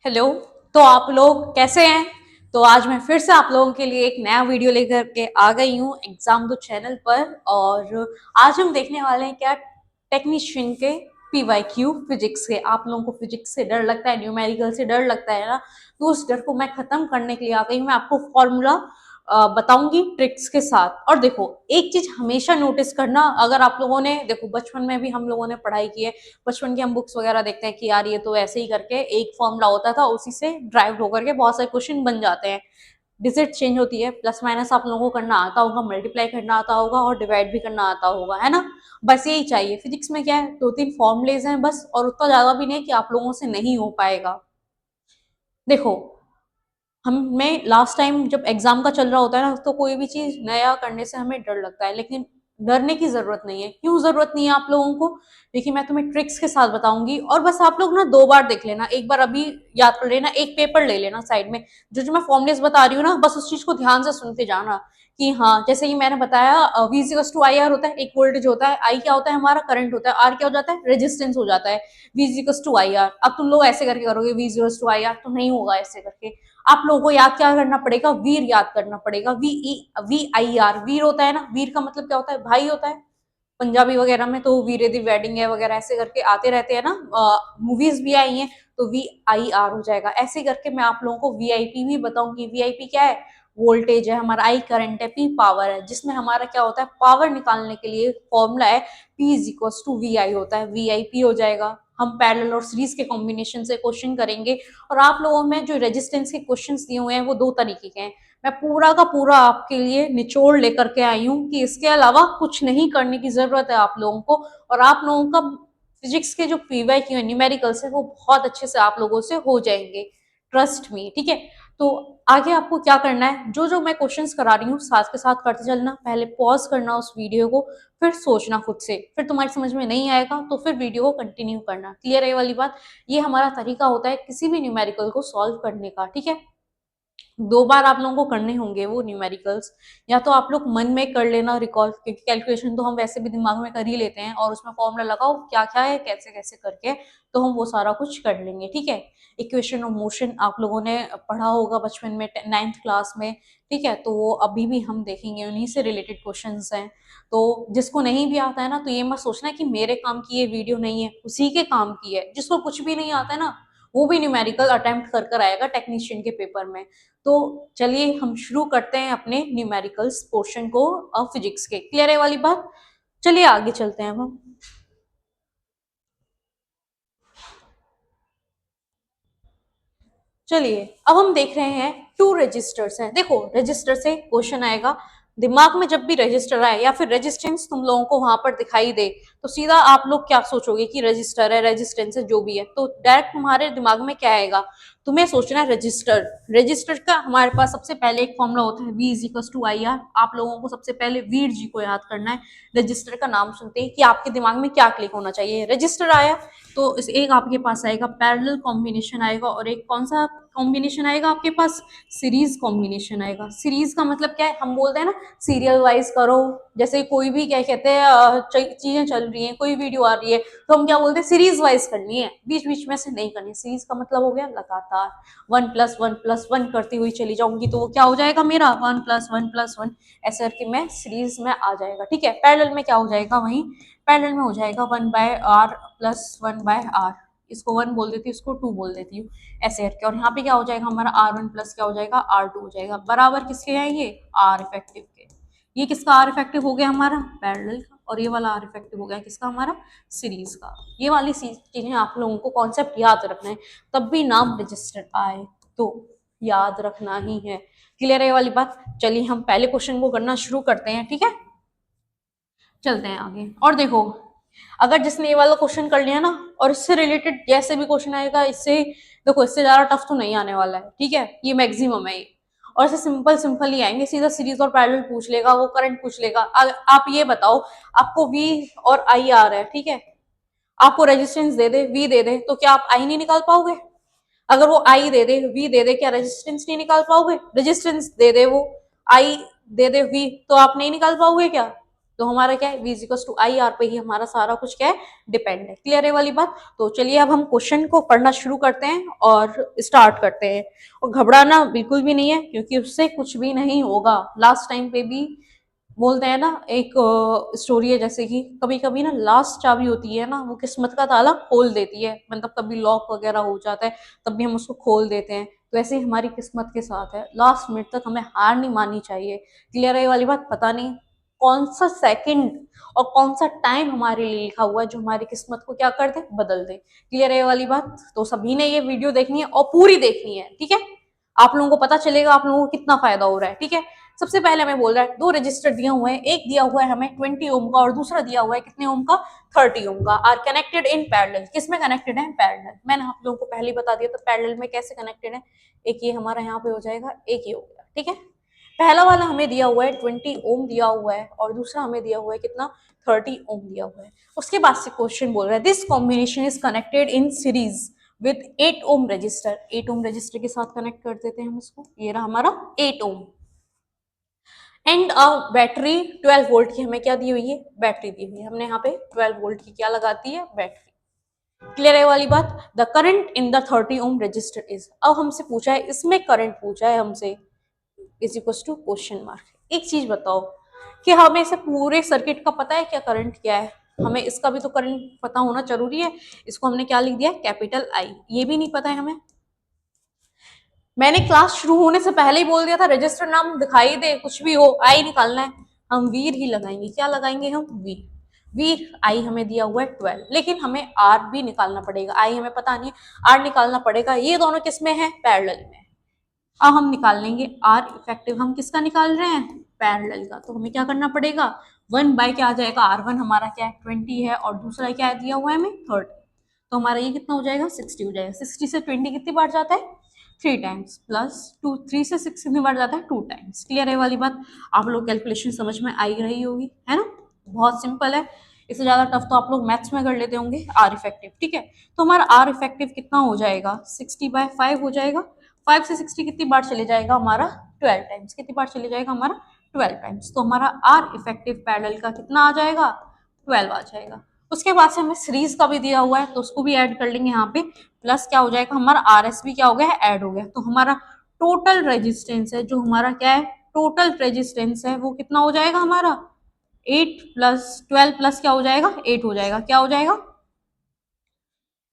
Hello. तो आप लोग कैसे हैं? तो आज मैं फिर से आप लोगों के लिए एक नया वीडियो लेकर के आ गई हूँ एग्जाम दो चैनल पर। और आज हम देखने वाले हैं क्या, टेक्नीशियन के पीवाईक्यू फिजिक्स के। आप लोगों को फिजिक्स से डर लगता है, न्यूमेरिकल से डर लगता है ना, तो उस डर को मैं खत्म करने के लिए आ गई हूँ। मैं आपको फॉर्मूला बताऊंगी ट्रिक्स के साथ। और देखो, एक चीज हमेशा नोटिस करना, अगर आप लोगों ने देखो बचपन में भी हम लोगों ने पढ़ाई की है, बचपन की हम बुक्स वगैरह देखते हैं कि यार ये तो ऐसे ही करके एक फॉर्मूला होता था, उसी से ड्राइव होकर के बहुत सारे क्वेश्चन बन जाते हैं। डिजिट चेंज होती है, प्लस माइनस आप लोगों को करना आता होगा, मल्टीप्लाई करना आता होगा और डिवाइड भी करना आता होगा, है ना। बस यही चाहिए। फिजिक्स में क्या है, दो तीन फॉर्मुलेज हैं बस, और उतना ज्यादा भी नहीं कि आप लोगों से नहीं हो पाएगा। देखो, हमें लास्ट टाइम जब एग्जाम का चल रहा होता है ना, तो कोई भी चीज नया करने से हमें डर लगता है, लेकिन डरने की जरूरत नहीं है। क्यों जरूरत नहीं है आप लोगों को? देखिए, मैं तुम्हें ट्रिक्स के साथ बताऊंगी, और बस आप लोग ना दो बार देख लेना, एक बार अभी याद कर लेना, एक पेपर ले लेना साइड में, जो जो मैं फॉर्मुलेस बता रही हूँ ना, बस उस चीज को ध्यान से सुनते जाना। कि हाँ, जैसे कि मैंने बताया, V equals to I R होता है, एक वोल्टेज होता है, आई क्या होता है हमारा करंट होता है, आर क्या हो जाता है रेजिस्टेंस हो जाता है, V equals to I R. अब तुम लोग ऐसे करके करोगे V equals to I R, तो नहीं होगा ऐसे करके। आप लोगों को याद क्या करना पड़ेगा, वीर याद करना पड़ेगा। वी आई आर, वीर होता है ना, वीर का मतलब क्या होता है, भाई होता है। पंजाबी वगैरह में तो वीरे दी वेडिंग है वगैरह ऐसे करके आते रहते हैं ना, मूवीज भी आई हैं, तो VIR हो जाएगा। ऐसे करके मैं आप लोगों को VIP भी बताऊंगी। VIP क्या है, वोल्टेज है हमारा, I करंट है, P पावर है, जिसमें हमारा क्या होता है, पावर निकालने के लिए फॉर्मूला है P is equal to VI होता है, VIP हो जाएगा। हम पैरेलल और सीरीज के कॉम्बिनेशन से क्वेश्चन करेंगे। और आप लोगों में जो रेजिस्टेंस के क्वेश्चंस दिए हुए हैं वो दो तरीके के हैं। मैं पूरा का पूरा आपके लिए निचोड़ लेकर के आई हूँ कि इसके अलावा कुछ नहीं करने की जरूरत है आप लोगों को। और आप लोगों का फिजिक्स के जो पीवाईक्यू न्यूमेरिकल्स है वो बहुत अच्छे से आप लोगों से हो जाएंगे, ट्रस्ट मी, ठीक है। तो आगे आपको क्या करना है, जो जो मैं क्वेश्चंस करा रही हूँ साथ के साथ करते चलना, पहले पॉज करना उस वीडियो को, फिर सोचना खुद से, फिर तुम्हारी समझ में नहीं आएगा तो फिर वीडियो को कंटिन्यू करना। क्लियर है ये वाली बात? ये हमारा तरीका होता है किसी भी न्यूमेरिकल को सॉल्व करने का, ठीक है। दो बार आप लोगों को करने होंगे वो न्यूमेरिकल्स। या तो आप लोग मन में कर लेना रिकॉल, क्योंकि कैलकुलेशन तो हम वैसे भी दिमाग में कर ही लेते हैं, और उसमें फॉर्मूला लगाओ क्या क्या है कैसे कैसे करके, तो हम वो सारा कुछ कर लेंगे, ठीक है। इक्वेशन ऑफ मोशन आप लोगों ने पढ़ा होगा बचपन में, 9th क्लास में, ठीक है। तो वो अभी भी हम देखेंगे, उन्हीं से रिलेटेड क्वेश्चन हैं। तो जिसको नहीं भी आता है ना, तो ये मत सोचना कि मेरे काम की ये वीडियो नहीं है, उसी के काम की है। जिसको कुछ भी नहीं आता है ना, वो भी न्यूमेरिकल अटेम्प्ट कर कर आएगा टेक्नीशियन के पेपर में। तो चलिए हम शुरू करते हैं अपने न्यूमेरिकल्स पोर्शन को फिजिक्स के। क्लियर है वाली बात? चलिए आगे चलते हैं अब हम। चलिए, अब हम देख रहे हैं टू रजिस्टर्स हैं। देखो, रजिस्टर से क्वेश्चन आएगा, दिमाग में जब भी रजिस्टर आए या फिर रेजिस्टेंस तुम लोगों को वहां पर दिखाई दे, तो सीधा आप लोग क्या सोचोगे कि रजिस्टर है, रेजिस्टेंस है, जो भी है, तो डायरेक्ट तुम्हारे दिमाग में क्या आएगा, तुम्हें सोचना है रजिस्टर। रजिस्टर का हमारे पास सबसे पहले एक फॉर्मूला होता है V is equal to I R. आप लोगों को सबसे पहले वीर जी को याद करना है। रजिस्टर का नाम सुनते ही कि आपके दिमाग में क्या क्लिक होना चाहिए, रजिस्टर आया, तो इस एक आपके पास आएगा पैरेलल कॉम्बिनेशन आएगा, और एक कौन सा कॉम्बिनेशन आएगा आपके पास, सीरीज कॉम्बिनेशन आएगा। सीरीज का मतलब क्या है, हम बोलते हैं ना सीरियल वाइज करो। जैसे कोई भी क्या कहते हैं, चीजें चल रही हैं, कोई वीडियो आ रही है, तो हम क्या बोलते हैं, सीरीज वाइज करनी है, बीच बीच में से नहीं करनी। सीरीज का मतलब हो गया लगातार, 1+1+1 करती हुई चली जाऊंगी, तो वो क्या हो जाएगा मेरा 1+1+1, ऐसे करके मैं सीरीज में आ जाएगा, ठीक है। पैरेलल में क्या हो जाएगा, वही पैरेलल में हो जाएगा 1/r+1/r। इसको 1 बोल देती हूँ, इसको 2 बोल देती हूँ, ऐसे करके। और यहाँ पे क्या हो जाएगा हमारा R1 प्लस क्या हो जाएगा R2 हो जाएगा, बराबर किसके हैं ये, R इफेक्टिव के। ये किसका R इफेक्टिव हो गया हमारा, पैरेलल का। और ये वाला R इफेक्टिव हो गया किसका, हमारा सीरीज का। ये वाली चीजें आप लोगों को कॉन्सेप्ट याद रखना है, तब भी नाम रजिस्टर आए तो याद रखना ही है। क्लियर है ये वाली बात? चलिए हम पहले क्वेश्चन को करना शुरू करते हैं, ठीक है। चलते हैं आगे। और देखो, अगर जिसने ये वाला क्वेश्चन कर लिया ना, और इससे रिलेटेड जैसे भी क्वेश्चन आएगा, इससे देखो इससे ज्यादा टफ तो नहीं आने वाला है, ठीक है, ये मैक्सिमम है ये। और ऐसे सिंपल सिंपल ही आएंगे, सीधा सीरीज और पैरेलल पूछ लेगा, वो करंट पूछ लेगा। आप ये बताओ, आपको V और I आ रहा है, ठीक है, आपको रेजिस्टेंस दे दे, V दे दे, तो क्या आप I नहीं निकाल पाओगे? अगर वो I दे दे, V दे दे, क्या रेजिस्टेंस नहीं निकाल पाओगे? रेजिस्टेंस दे दे वो, I दे दे V, तो आप नहीं निकाल पाओगे क्या? तो हमारा क्या है, V is equal to I R पे ही हमारा सारा कुछ क्या है, डिपेंड है। क्लियर है वाली बात। तो चलिए अब हम क्वेश्चन को पढ़ना शुरू करते हैं और स्टार्ट करते हैं। और घबराना बिल्कुल भी नहीं है, क्योंकि उससे कुछ भी नहीं होगा। लास्ट टाइम पे भी बोलते हैं ना, एक स्टोरी है, जैसे कि कभी कभी ना लास्ट चाबी होती है ना, वो किस्मत का ताला खोल देती है। मतलब कभी लॉक वगैरह हो जाता है, तब भी हम उसको खोल देते हैं। तो ऐसे ही हमारी किस्मत के साथ है, लास्ट मिनट तक हमें हार नहीं माननी चाहिए। क्लियर है ये वाली बात। पता नहीं कौन सा सेकंड और कौन सा टाइम हमारे लिए लिखा हुआ है जो हमारी किस्मत को क्या कर दे, बदल दे। क्लियर है ये वाली बात। तो सभी ने ये वीडियो देखनी है और पूरी देखनी है, ठीक है। आप लोगों को पता चलेगा आप लोगों को कितना फायदा हो रहा है, ठीक है। सबसे पहले हमें बोल रहा है दो रजिस्टर दिए हुए हैं, एक दिया हुआ है हमें 20 ओम का और दूसरा दिया हुआ है कितने ओम का, 30 ओम का। Are connected in parallel. किसमें कनेक्टेड है, पैरेलल। मैंने आप लोगों को पहले ही बता दिया, तो पैरेलल में कैसे कनेक्टेड है, एक ये हमारा यहाँ पे हो जाएगा, एक ये हो गया, ठीक है। पहला वाला हमें दिया हुआ है 20 ओम दिया हुआ है, और दूसरा हमें दिया हुआ है कितना, 30 ओम दिया हुआ है। उसके बाद से क्वेश्चन बोल रहा है this combination is connected in series with 8 ohm resistor. 8 ohm resistor के साथ कनेक्ट कर देते हैं हम इसको। ये रहा हमारा 8 ओम। एंड बैटरी 12 वोल्ट की हमें क्या दी हुई है, बैटरी दी हुई है। हमने यहाँ पे 12 वोल्ट की क्या लगाती है, बैटरी। क्लियर है वाली बात। The current in the 30 ohm resistor is. अब हमसे पूछा है, इसमें करंट पूछा है हमसे, is equal to question mark. एक चीज बताओ कि हमें से पूरे सर्किट का पता है क्या करंट क्या है, हमें इसका भी तो करंट पता होना जरूरी है। इसको हमने क्या लिख दिया, कैपिटल आई। ये भी नहीं पता है हमें। मैंने क्लास शुरू होने से पहले ही बोल दिया था, रजिस्टर नाम दिखाई दे कुछ भी हो, आई निकालना है। हम वीर ही लगाएंगे। क्या लगाएंगे हम, वीर। वीर आई हमें दिया हुआ है 12, लेकिन हमें आर भी निकालना पड़ेगा। आई हमें पता नहीं है, आर निकालना पड़ेगा। ये दोनों किस में है, पैरेलल में। अब हम निकाल लेंगे आर इफेक्टिव। हम किसका निकाल रहे हैं, पैरेलल का। तो हमें क्या करना पड़ेगा, 1 बाय क्या आ जाएगा, R1 हमारा क्या है, 20 है, और दूसरा क्या दिया हुआ है हमें, 30। तो हमारा ये कितना हो जाएगा, 60 हो जाएगा। 60 से 20 कितनी बार जाता है, 3 टाइम्स, प्लस 2, 3 से 6 कितनी बार जाता है, 2 टाइम्स। क्लियर है वाली बात। आप लोग कैलकुलेशन समझ में आई रही होगी, है ना। बहुत सिंपल है, इससे ज्यादा टफ तो आप लोग मैथ्स में कर लेते होंगे। आर इफेक्टिव, ठीक है। तो हमारा आर इफेक्टिव कितना हो जाएगा, 60/5 हो जाएगा। 5 से 60 कितनी बार चले जाएगा हमारा, 12 टाइम्स। कितनी बार चले जाएगा हमारा, 12 टाइम्स। तो हमारा आर इफेक्टिव पैरेलल का कितना आ जाएगा, 12 आ जाएगा। उसके बाद से हमें सीरीज का भी दिया हुआ है, तो उसको भी ऐड कर लेंगे यहाँ पे। प्लस क्या हो जाएगा हमारा, आर एस भी क्या हो गया है, ऐड हो गया। तो हमारा टोटल रेजिस्टेंस है, जो हमारा क्या है, टोटल रेजिस्टेंस है, वो कितना हो जाएगा हमारा, 8 प्लस 12 प्लस क्या हो जाएगा, 8 हो जाएगा। क्या हो जाएगा,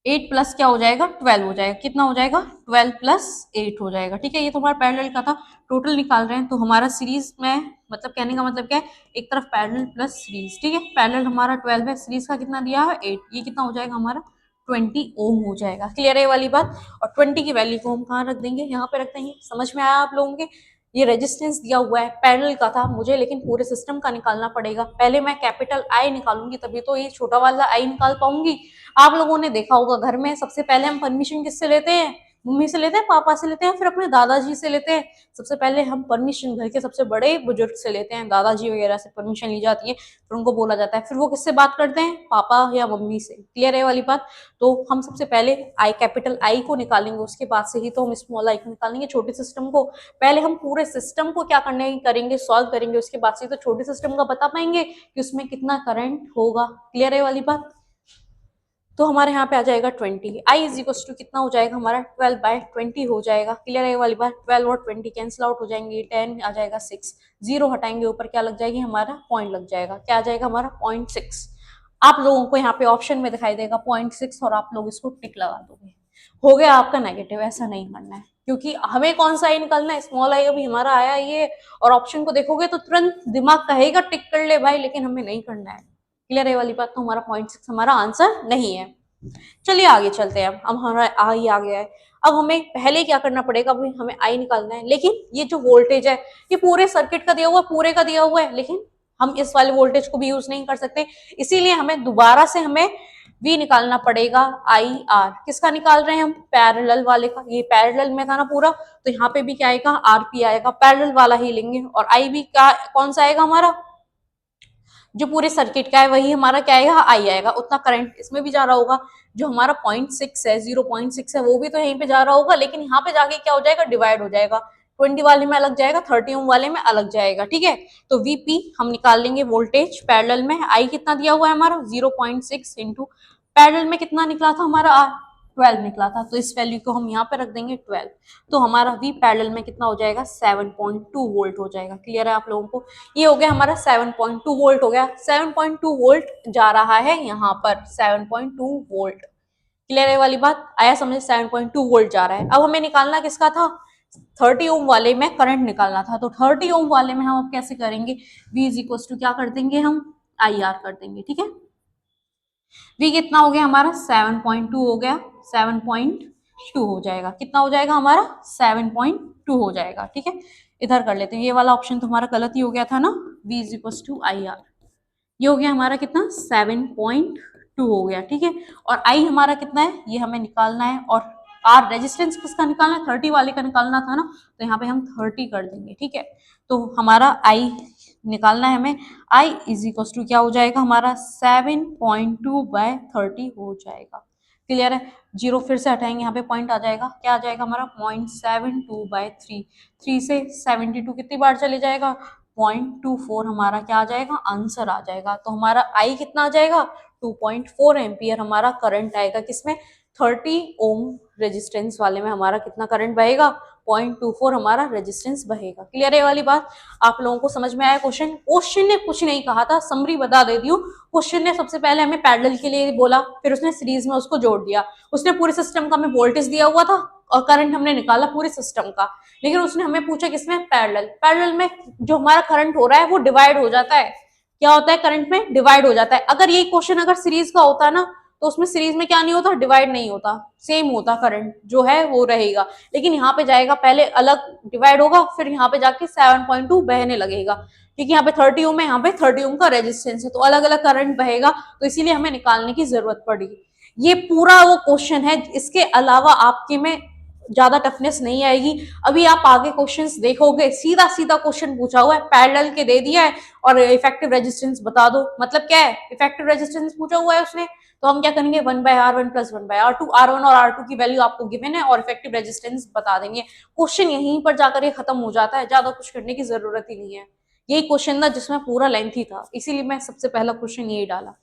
8 प्लस क्या हो जाएगा, 12 हो जाएगा। कितना हो जाएगा, 12 प्लस 8 हो जाएगा, ठीक है। ये तो हमारा पैरेलल का था, टोटल निकाल रहे हैं। तो हमारा सीरीज में, मतलब कहने का मतलब क्या है, एक तरफ पैरेलल प्लस सीरीज, ठीक है। पैरेलल हमारा 12 है, सीरीज का कितना दिया है, 8। ये कितना हो जाएगा हमारा, 20 ओम हो जाएगा। क्लियर है वाली बात। और 20 की वैल्यू को हम कहाँ रख देंगे, यहाँ पे रख देंगे। समझ में आया आप लोगों के। ये रेजिस्टेंस दिया हुआ है, पैरेलल का था मुझे, लेकिन पूरे सिस्टम का निकालना पड़ेगा। पहले मैं कैपिटल आई निकालूंगी, तभी तो ये छोटा वाला आई निकाल पाऊंगी। आप लोगों ने देखा होगा घर में सबसे पहले हम परमिशन किससे लेते हैं, मम्मी से लेते हैं, पापा से लेते हैं, फिर अपने दादाजी से लेते हैं। सबसे पहले हम परमिशन घर के सबसे बड़े बुजुर्ग से लेते हैं, दादाजी वगैरह से परमिशन ली जाती है, फिर उनको बोला जाता है। फिर वो किससे बात करते हैं, पापा या मम्मी से। क्लियर है वाली बात। तो हम सबसे पहले आई, कैपिटल आई को निकालेंगे, उसके बाद से ही तो हम स्मॉल आई को निकालेंगे, छोटे सिस्टम को। पहले हम पूरे सिस्टम को क्या करने करेंगे, सॉल्व करेंगे, उसके बाद से तो छोटे सिस्टम का बता पाएंगे कि उसमें कितना करंट होगा। क्लियर है वाली बात। तो हमारे यहाँ पे आ जाएगा 20। आई इज इक्वल टू कितना हो जाएगा हमारा, 12/20 हो जाएगा। क्लियर है वाली बात। 12 और 20 कैंसिल आउट हो जाएंगे, 10 आ जाएगा 6, 0 हटाएंगे, ऊपर क्या लग जाएगी हमारा, पॉइंट लग जाएगा। क्या आ जाएगा हमारा, 0.6। आप लोगों को यहाँ पे ऑप्शन में दिखाई देगा 0.6, और आप लोग इसको टिक लगा दोगे, हो गया आपका नेगेटिव। ऐसा नहीं करना है, क्योंकि हमें कौन सा आई निकालना है, स्मॉल आई अभी हमारा आया ये, और ऑप्शन को देखोगे तो तुरंत दिमाग कहेगा टिक कर ले भाई, लेकिन हमें नहीं करना है। क्लियर है वाली बात। तो हमारा 0.6 हमारा आंसर नहीं है। चलिए आगे चलते हैं। अब हमारा आई आ गया है। अब हमें पहले क्या करना पड़ेगा, अभी हमें आई निकालना है। लेकिन ये जो वोल्टेज है, ये पूरे सर्किट का दिया हुआ है, पूरे का दिया हुआ है, लेकिन हम इस वाले वोल्टेज को भी यूज नहीं कर सकते। इसीलिए हमें दोबारा से हमें वी निकालना पड़ेगा, आई आर। किसका निकाल रहे हैं हम, पैरेलल वाले का। ये पैरेलल में था ना पूरा, तो यहाँ पे भी क्या आएगा, आरपी आएगा, पैरेलल वाला ही लेंगे। और आई भी क्या, कौन सा आएगा हमारा, जो पूरे सर्किट का है वही हमारा क्या आएगा, आई आएगा। उतना करंट इसमें भी जा रहा होगा। जो हमारा 0.6 है, 0.6 है, वो भी तो यहीं पे जा रहा होगा, लेकिन यहाँ पे जाके क्या हो जाएगा, डिवाइड हो जाएगा। 20 वाले में अलग जाएगा, 30 ओम वाले में अलग जाएगा, ठीक है। तो वीपी हम निकाल लेंगे वोल्टेज पैरेलल में, आई कितना दिया हुआ है हमारा 0.6 इंटू पैरेलल में कितना निकला था हमारा आर 12 निकला था, तो इस वैल्यू को हम यहाँ पे रख देंगे 12, तो हमारा वी पैरेलल में कितना हो जाएगा 7.2 वोल्ट हो जाएगा। क्लियर है आप लोगों को? ये हो गया हमारा 7.2 वोल्ट हो गया, 7.2 वोल्ट जा रहा है यहाँ पर 7.2 वोल्ट। क्लियर है वाली बात? आया समझे? 7.2 वोल्ट जा रहा है। अब हमें निकालना किसका था? 30 ओम वाले में करंट निकालना था, तो 30 ओम वाले में हम अब कैसे करेंगे? V इज इक्वल टू क्या कर देंगे हम? IR कर देंगे, ठीक है। V कितना हो गया हमारा 7.2 हो गया, 7.2 हो जाएगा, कितना हो जाएगा हमारा 7.2 हो जाएगा, ठीक है। इधर कर लेते हैं, ये वाला ऑप्शन तो हमारा गलत ही हो गया था ना, V is equal to IR। ये हो गया हमारा कितना 7.2 हो गया, ठीक है। और I हमारा कितना है ये हमें निकालना है, और R रेजिस्टेंस किसका निकालना है? 30 वाले का निकालना था ना, तो यहाँ पे हम 30 कर देंगे, ठीक है। तो हमारा I निकालना है हमें, I इज इक्वल टू क्या हो जाएगा हमारा 7.2/30 हो जाएगा। क्लियर है? जीरो फिर से हटाएंगे, यहाँ पे पॉइंट आ जाएगा, क्या आ जाएगा हमारा 0.72/3, 3 से 72 कितनी बार चले जाएगा? 0.24 हमारा क्या आ जाएगा? आंसर आ जाएगा। तो हमारा आई कितना आ जाएगा? 2.4 एम्पियर हमारा करंट आएगा, किसमें? 30 ओम रेजिस्टेंस वाले में हमारा कितना करंट बहेगा? 0.24 हमारा रेजिस्टेंस बहेगा। क्लियर है वाली बात? आप लोगों को समझ में आया? क्वेश्चन ने कुछ नहीं कहा था, समरी बता देती हूँ। क्वेश्चन ने सबसे पहले हमें पैरेलल के लिए बोला, फिर उसने सीरीज में उसको जोड़ दिया, उसने पूरे सिस्टम का हमें वोल्टेज दिया हुआ था और करंट हमने निकाला पूरे सिस्टम का, लेकिन उसने हमें पूछा किसमें? पैरेलल। पैरेलल में जो हमारा करंट हो रहा है वो डिवाइड हो जाता है, क्या होता है? करंट में डिवाइड हो जाता है। अगर ये क्वेश्चन अगर सीरीज का होता ना, तो उसमें सीरीज में क्या नहीं होता? डिवाइड नहीं होता, सेम होता, करंट जो है वो रहेगा। लेकिन यहाँ पे जाएगा, पहले अलग डिवाइड होगा, फिर यहाँ पे जाके 7.2 बहने लगेगा, क्योंकि यहाँ पे 30 ओम है, यहाँ पे 30 ओम का रेजिस्टेंस है, तो अलग अलग करंट बहेगा, तो इसीलिए हमें निकालने की जरूरत पड़ी। ये पूरा वो क्वेश्चन है, इसके अलावा आपके में ज्यादा टफनेस नहीं आएगी। अभी आप आगे क्वेश्चंस देखोगे, सीधा सीधा क्वेश्चन पूछा हुआ है, पैरेलल के दे दिया है और इफेक्टिव रेजिस्टेंस बता दो। मतलब क्या है? इफेक्टिव रेजिस्टेंस पूछा हुआ है उसने, तो हम क्या करेंगे? 1/R1 प्लस 1/R2, R1 और R2 की वैल्यू आपको गिवन है और इफेक्टिव रेजिस्टेंस बता देंगे। क्वेश्चन यहीं पर जाकर ये खत्म हो जाता है, ज्यादा कुछ करने की जरूरत ही नहीं है। यही क्वेश्चन था जिसमें पूरा लेंथी था, इसीलिए मैं सबसे पहला क्वेश्चन यही डाला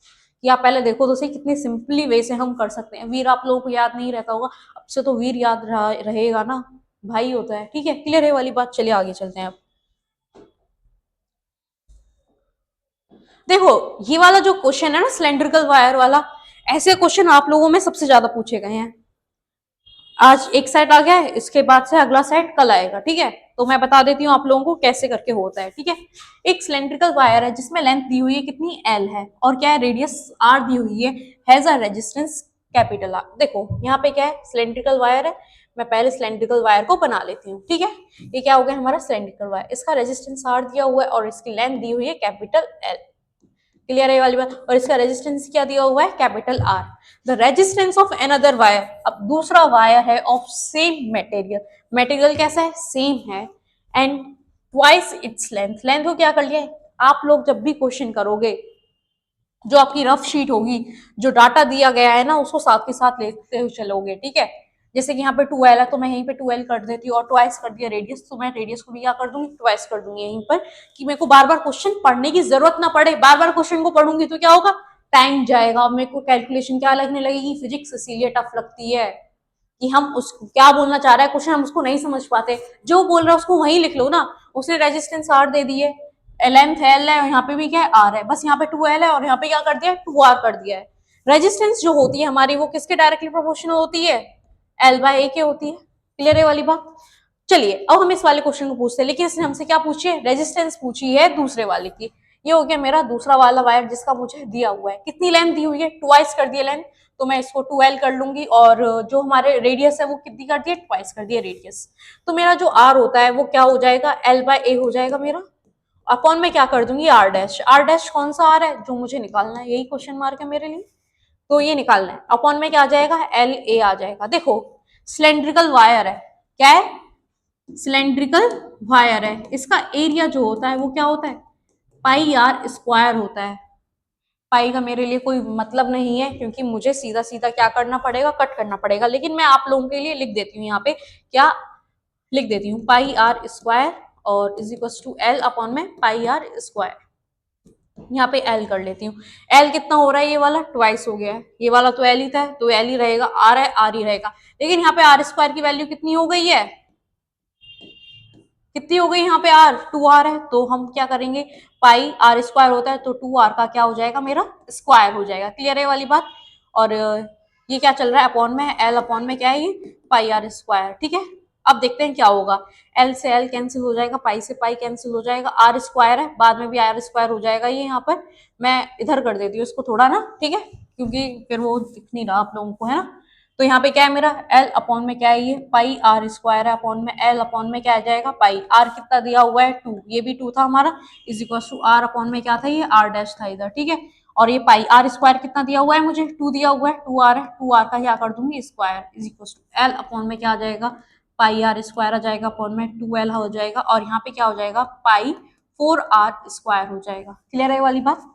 कि आप पहले देखो तो सही कितनी सिंपली वे से हम कर सकते हैं। वीर आप लोगों को याद नहीं रहता होगा, अब से तो वीर याद रहेगा ना, भाई होता है, ठीक है। क्लियर है वाली बात? चलिए आगे चलते हैं। अब देखो, ये वाला जो क्वेश्चन है ना सिलेंड्रिकल वायर वाला, ऐसे क्वेश्चन आप लोगों में सबसे ज्यादा पूछे गए हैं। आज एक सेट आ गया है, इसके बाद से अगला सेट कल आएगा, ठीक है। तो मैं बता देती हूँ आप लोगों को कैसे करके होता है, ठीक है। एक सिलेंड्रिकल वायर है जिसमें लेंथ दी हुई है कितनी? एल है, और क्या है? रेडियस आर दी हुई है, has a resistance capital R. देखो यहाँ पे क्या है? सिलेंड्रिकल वायर है, मैं पहले सिलेंड्रिकल वायर को बना लेती हूँ, ठीक है। ये क्या हो गया हमारा सिलेंड्रिकल वायर, इसका रेजिस्टेंस आर दिया हुआ है और इसकी लेंथ दी हुई है कैपिटल एल। क्लियर है वाली बात? और इसका रेजिस्टेंस क्या दिया हुआ है? Capital R. The resistance of another wire, अब दूसरा वायर है ऑफ सेम मटेरियल, मटेरियल कैसा है? सेम है, and twice its length, length को क्या कर लिया है? आप लोग जब भी क्वेश्चन करोगे, जो आपकी रफ शीट होगी, जो डाटा दिया गया है ना, उसको साथ के साथ लेते हुए चलोगे, ठीक है। जैसे कि यहाँ पे 2L है, तो मैं यहीं पे 2L कर देती हूँ, और ट्वाइस कर दिया रेडियस, तो मैं रेडियस को भी क्या कर दूंगी? ट्वाइस कर दूंगी यहीं पर, कि मेरे को बार बार क्वेश्चन पढ़ने की जरूरत ना पड़े। बार बार क्वेश्चन को पढ़ूंगी तो क्या होगा? टाइम जाएगा, और मेरे को कैलकुलेशन क्या लगने लगेगी? फिजिक्स इसीलिए टफ लगती है कि हम उस क्या बोलना चाह रहा है क्वेश्चन, हम उसको नहीं समझ पाते, जो बोल रहा है उसको वहीं लिख लो ना। उसने रेजिस्टेंस आर दे दी है, लेंथ एल है, और यहाँ पे भी क्या है? आर है, बस यहाँ पे 2L है और यहाँ पे क्या कर दिया है? 2R कर दिया है। रेजिस्टेंस जो होती है हमारी, वो किसके डायरेक्टली प्रोपोर्शनल होती है? L/A के होती है। क्लियर है वाली बात? चलिए अब हम इस वाले क्वेश्चन को पूछते हैं, लेकिन इसने हमसे क्या पूछी है? रेजिस्टेंस पूछी है दूसरे वाले की। ये हो गया मेरा दूसरा वाला वायर जिसका मुझे दिया हुआ है, कितनी लेंथ दी हुई है? ट्वाइस कर दिया लेंथ, तो मैं इसको 2L कर लूंगी, और जो हमारे रेडियस है वो कितनी कर दिया? ट्वाइस कर दिया रेडियस। तो मेरा जो आर होता है वो क्या हो जाएगा? L/A हो जाएगा मेरा, अपॉन में क्या कर दूंगी? Are dash. आर डैश कौन सा आर है जो मुझे निकालना है? यही क्वेश्चन मार्क है मेरे लिए, तो ये निकालना है। अपॉन में क्या आ जाएगा? LA आ जाएगा। देखो सिलेंड्रिकल वायर है, क्या है? सिलेंड्रिकल वायर है, इसका एरिया जो होता है वो क्या होता है? पाई आर स्क्वायर होता है। पाई का मेरे लिए कोई मतलब नहीं है, क्योंकि मुझे सीधा सीधा क्या करना पड़ेगा? कट करना पड़ेगा, लेकिन मैं आप लोगों के लिए लिख देती हूँ यहाँ पे क्या लिख देती हूँ पाई आर स्क्वायर और is equal to L upon में पाई आर स्क्वायर। यहाँ पे एल कर लेती हूँ। एल कितना हो रहा है, ये वाला ट्वाइस हो गया है, ये वाला तो एल ही था तो एल ही रहेगा, आर है आर ही रहेगा। लेकिन यहाँ पे आर स्क्वायर की वैल्यू कितनी हो गई है, कितनी हो गई यहाँ पे आर, 2r है, तो हम क्या करेंगे, पाई आर स्क्वायर होता है तो 2r का क्या हो जाएगा, मेरा स्क्वायर हो जाएगा। क्लियर है वाली बात। और ये क्या चल रहा है अपॉन में, एल अपॉन में क्या है ये पाई आर स्क्वायर। ठीक है, अब देखते हैं क्या होगा। एल से एल कैंसिल हो जाएगा, पाई से पाई कैंसिल हो जाएगा, आर स्क्वायर है, बाद में भी आर स्क्वायर हो जाएगा। ये यहाँ पर मैं इधर कर देती हूँ इसको थोड़ा ना, ठीक है, क्योंकि फिर वो दिख नहीं रहा आप लोगों को, है ना। तो यहाँ पे क्या है मेरा एल अपॉन में क्या है, ये पाई आर स्क्वायर है, अपॉन में एल अपॉन में क्या आ जाएगा पाई, आर कितना दिया हुआ है 2, ये भी 2 था हमारा, is equal to r upon में क्या था, ये आर डैश था इधर। ठीक है, और ये पाई आर स्क्वायर कितना दिया हुआ है मुझे, 2 दिया हुआ है, 2r है, 2r का क्या कर दूंगी square, is equal to L upon में क्या आ जाएगा पाई आर स्क्वायर आ जाएगा, अपॉन में 2l हो जाएगा, और यहाँ पे क्या हो जाएगा पाई 4r स्क्वायर हो जाएगा। क्लियर है वाली बात।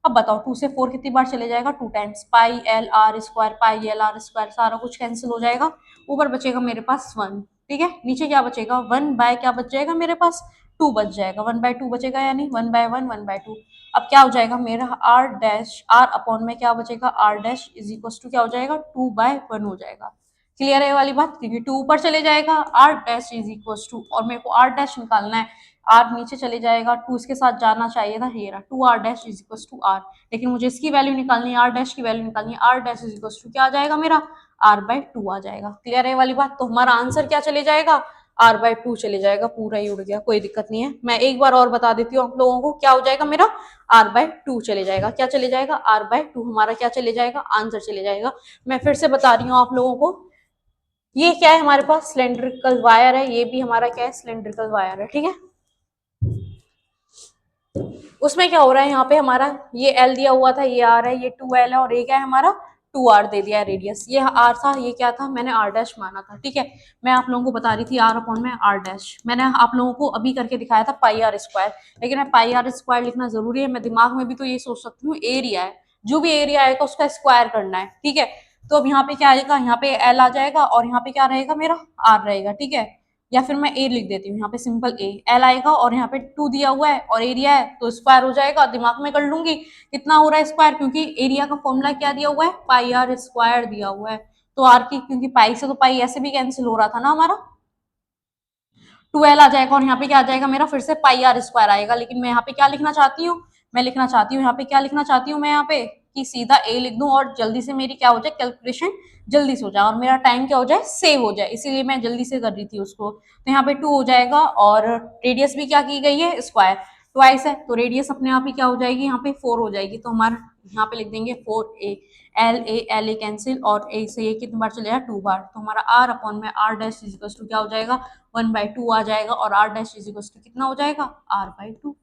अब बताओ 2 से 4 कितनी बार चले जाएगा, 2 times, pi L R square, pi L R square, सारा कुछ कैंसिल हो जाएगा। ऊपर बचेगा मेरे पास 1, ठीक है, नीचे क्या बचेगा 1 बाय क्या बच जाएगा मेरे पास 2 बच जाएगा, 1 बाय 2 बचेगा, यानी 1 बाय 1 1 बाय 2। अब क्या हो जाएगा मेरा आर डैश, आर अपॉन में क्या बचेगा r dash is equal to क्या हो जाएगा 2 बाय 1 हो जाएगा। क्लियर है वाली बात, क्योंकि 2 ऊपर चले जाएगा, r dash is equal to, और मेरे को आर डैश निकालना है, आर नीचे चले जाएगा, 2 इसके साथ जाना चाहिए था, ये रहा 2 r dash is equal to r, लेकिन मुझे इसकी वैल्यू निकालनी है, आर डैश की वैल्यू निकालनी है, r dash is equal to क्या आ जाएगा मेरा आर बाय 2 आ जाएगा। क्लियर है वाली बात। तो हमारा आंसर क्या चले जाएगा आर बाय 2 चले जाएगा, पूरा ही उड़ गया, कोई दिक्कत नहीं है। मैं एक बार और बता देती हूँ आप लोगों को, क्या हो जाएगा मेरा आर बाय 2 चले जाएगा, क्या चले जाएगा आर बाय 2, हमारा क्या चले जाएगा आंसर चले जाएगा। मैं फिर से बता रही हूँ आप लोगों को, ये क्या है हमारे पास सिलेंड्रिकल वायर है, ये भी हमारा क्या है सिलेंड्रिकल वायर है, ठीक है। उसमें क्या हो रहा है, यहाँ पे हमारा ये एल दिया हुआ था, ये आर है, ये 2l है, और ये क्या है हमारा 2r दे दिया है रेडियस, ये आर था, ये क्या था मैंने आर डैश माना था। ठीक है, मैं आप लोगों को बता रही थी आर अपॉन में आर डैश, मैंने आप लोगों को अभी करके दिखाया था पाई आर स्क्वायर, लेकिन मैं पाई आर स्क्वायर लिखना जरूरी है, मैं दिमाग में भी तो ये सोच सकती हूँ एरिया है, जो भी एरिया आएगा उसका स्क्वायर करना है। ठीक है, तो अब यहाँ पे क्या आएगा, यहाँ पे एल आ जाएगा, और यहाँ पे क्या रहेगा मेरा आर रहेगा। ठीक है, या फिर मैं ए लिख देती हूँ, यहाँ पे सिंपल ए, एल आएगा, और यहाँ पे 2 दिया हुआ है और एरिया है तो स्क्वायर हो जाएगा, दिमाग में कर लूंगी कितना हो रहा है स्क्वायर, क्योंकि एरिया का फॉर्मूला क्या दिया हुआ है पाई आर स्क्वायर दिया हुआ है, तो आर की क्योंकि पाई से तो पाई ऐसे भी कैंसिल हो रहा था ना हमारा, 2l आ जाएगा, और यहाँ पे क्या आ जाएगा मेरा फिर से पाई आर स्क्वायर आएगा। लेकिन मैं यहाँ पे क्या लिखना चाहती हूँ, मैं लिखना चाहती हूँ यहाँ पे क्या लिखना चाहती हूँ मैं यहाँ पे कि सीधा ए लिख दूं, और जल्दी से मेरी क्या हो जाए कैलकुलेशन जल्दी से हो जाए, और मेरा टाइम क्या हो जाए सेव हो जाए, इसीलिए मैं जल्दी से कर रही थी उसको। तो यहाँ पे 2 हो जाएगा, और रेडियस भी क्या की गई है स्क्वायर, ट्वाइस है, तो रेडियस अपने आप ही क्या हो जाएगी यहाँ पे 4 हो जाएगी, तो हमारा यहाँ पे लिख देंगे 4a, एल ए कैंसिल, और ए से ये कितनी बार चलेगा 2 बार, तो हमारा आर अपॉन में r dash is equal to क्या हो जाएगा 1 बाई 2 आ जाएगा, और r dash is equal to कितना हो जाएगा आर बाई 2।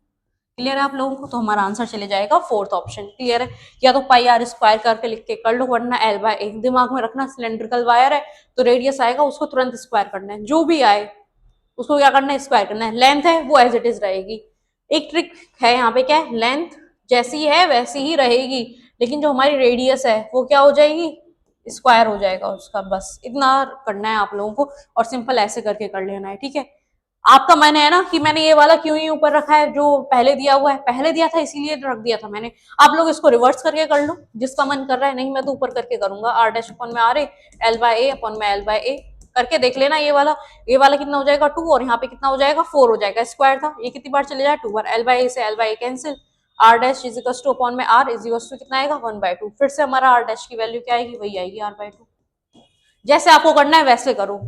क्लियर है आप लोगों को, तो हमारा आंसर चले जाएगा फोर्थ ऑप्शन। क्लियर है, या तो पाई आर स्क्वायर करके लिख के कर लो, वरना एल बाय ए, दिमाग में रखना सिलेंड्रिकल वायर है तो रेडियस आएगा उसको तुरंत स्क्वायर करना है, जो भी आए उसको क्या करना है स्क्वायर करना है, लेंथ है वो एज इट इज रहेगी। एक ट्रिक है यहाँ पे, क्या है लेंथ जैसी है वैसी ही रहेगी, लेकिन जो हमारी रेडियस है वो क्या हो जाएगी स्क्वायर हो जाएगा उसका, बस इतना करना है आप लोगों को, और सिंपल ऐसे करके कर लेना है। ठीक है, आपका मन है ना कि मैंने ये वाला क्यों ही ऊपर रखा है, जो पहले दिया हुआ है पहले दिया था इसीलिए रख दिया था मैंने, आप लोग इसको रिवर्स करके कर लो जिसका मन कर रहा है, नहीं मैं तो ऊपर करके करूंगा, आर डैश अपॉन में r A, L by A upon में एल बाय ए करके देख लेना। ये वाला कितना हो जाएगा 2, और यहाँ पे कितना हो जाएगा 4 हो जाएगा, स्क्वायर था, ये कितनी बार चले जाए 2 बार, एल बाय ए से L by A cancel, r dash is equal to upon में आर इज इक्वल टू कितना आएगा 1 बाय 2, फिर से हमारा आर डैश की वैल्यू क्या आएगी वही आएगी आर बाय 2, जैसे आपको करना है वैसे करो।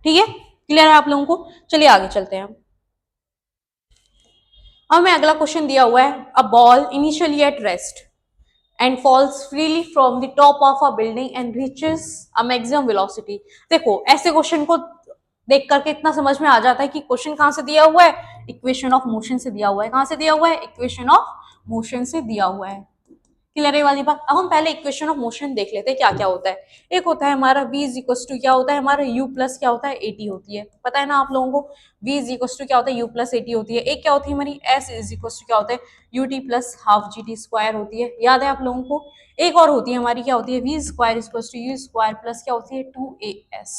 ठीक है, क्लियर है आप लोगों को, चलिए आगे चलते हैं। अब मैं अगला क्वेश्चन दिया हुआ है, a ball initially at rest and falls freely from the top of a building and reaches a maximum velocity। देखो ऐसे क्वेश्चन को देख करके इतना समझ में आ जाता है कि क्वेश्चन कहां से दिया हुआ है, इक्वेशन ऑफ मोशन से दिया हुआ है, कहां से दिया हुआ है इक्वेशन ऑफ मोशन से दिया हुआ है। क्लियर है वाली बात। अब हम पहले इक्वेशन ऑफ मोशन देख लेते हैं क्या क्या होता है। एक होता है हमारा v इज इक्वल टू क्या होता है हमारा u प्लस क्या होता है at होती है, पता है ना आप लोगों को, v इज इक्वल टू क्या होता है u प्लस एटी होती है। एक क्या होती है हमारी s इज इक्वल टू क्या होता है ut plus half g t square होती है, याद है आप लोगों को। एक और होती है हमारी, क्या होती है v square is equal to u square plus क्या होती है 2as।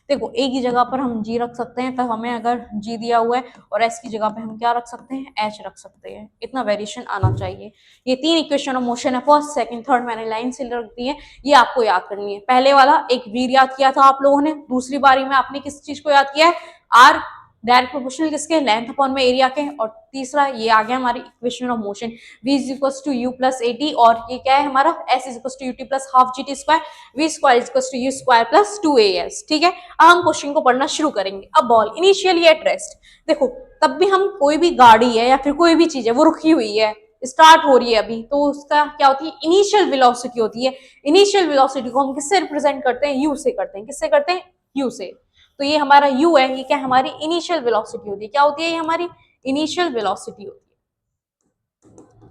देखो a की जगह पर हम g रख सकते हैं, तब हमें अगर g दिया हुआ है, और s की जगह पे हम क्या रख सकते हैं h रख सकते हैं। इतना वेरिएशन आना चाहिए। ये तीन इक्वेशन ऑफ मोशन है, फर्स्ट सेकंड थर्ड मैंने लाइन से रख दी है, ये आपको याद करनी है। पहले वाला एक v याद किया था आप लोगों ने, दूसरी बारी में आपने किस चीज को याद किया है r डायरेक्ट प्रोपोर्शनल किसके लेंथ अपॉन में एरिया के, और तीसरा ये आ गया हमारी equation of motion v is equal to u plus a t, और ये क्या है हमारा s is equal to ut plus half g t square, v square is equal to u square plus 2as। ठीक है, अब हम क्वेश्चन को पढ़ना शुरू करेंगे। अब बॉल इनिशियली एट रेस्ट, देखो तब भी हम कोई भी गाड़ी है या फिर कोई भी चीज है वो रुकी हुई है, स्टार्ट हो रही है अभी, तो उसका क्या होती है इनिशियल वेलोसिटी होती है। इनिशियल वेलोसिटी को हम किससे रिप्रेजेंट करते हैं, u से करते हैं। किससे करते हैं, u से। तो ये हमारा u है, ये क्या हमारी इनिशियल वेलोसिटी होती है। क्या होती है ये हमारी इनिशियल वेलोसिटी होती है।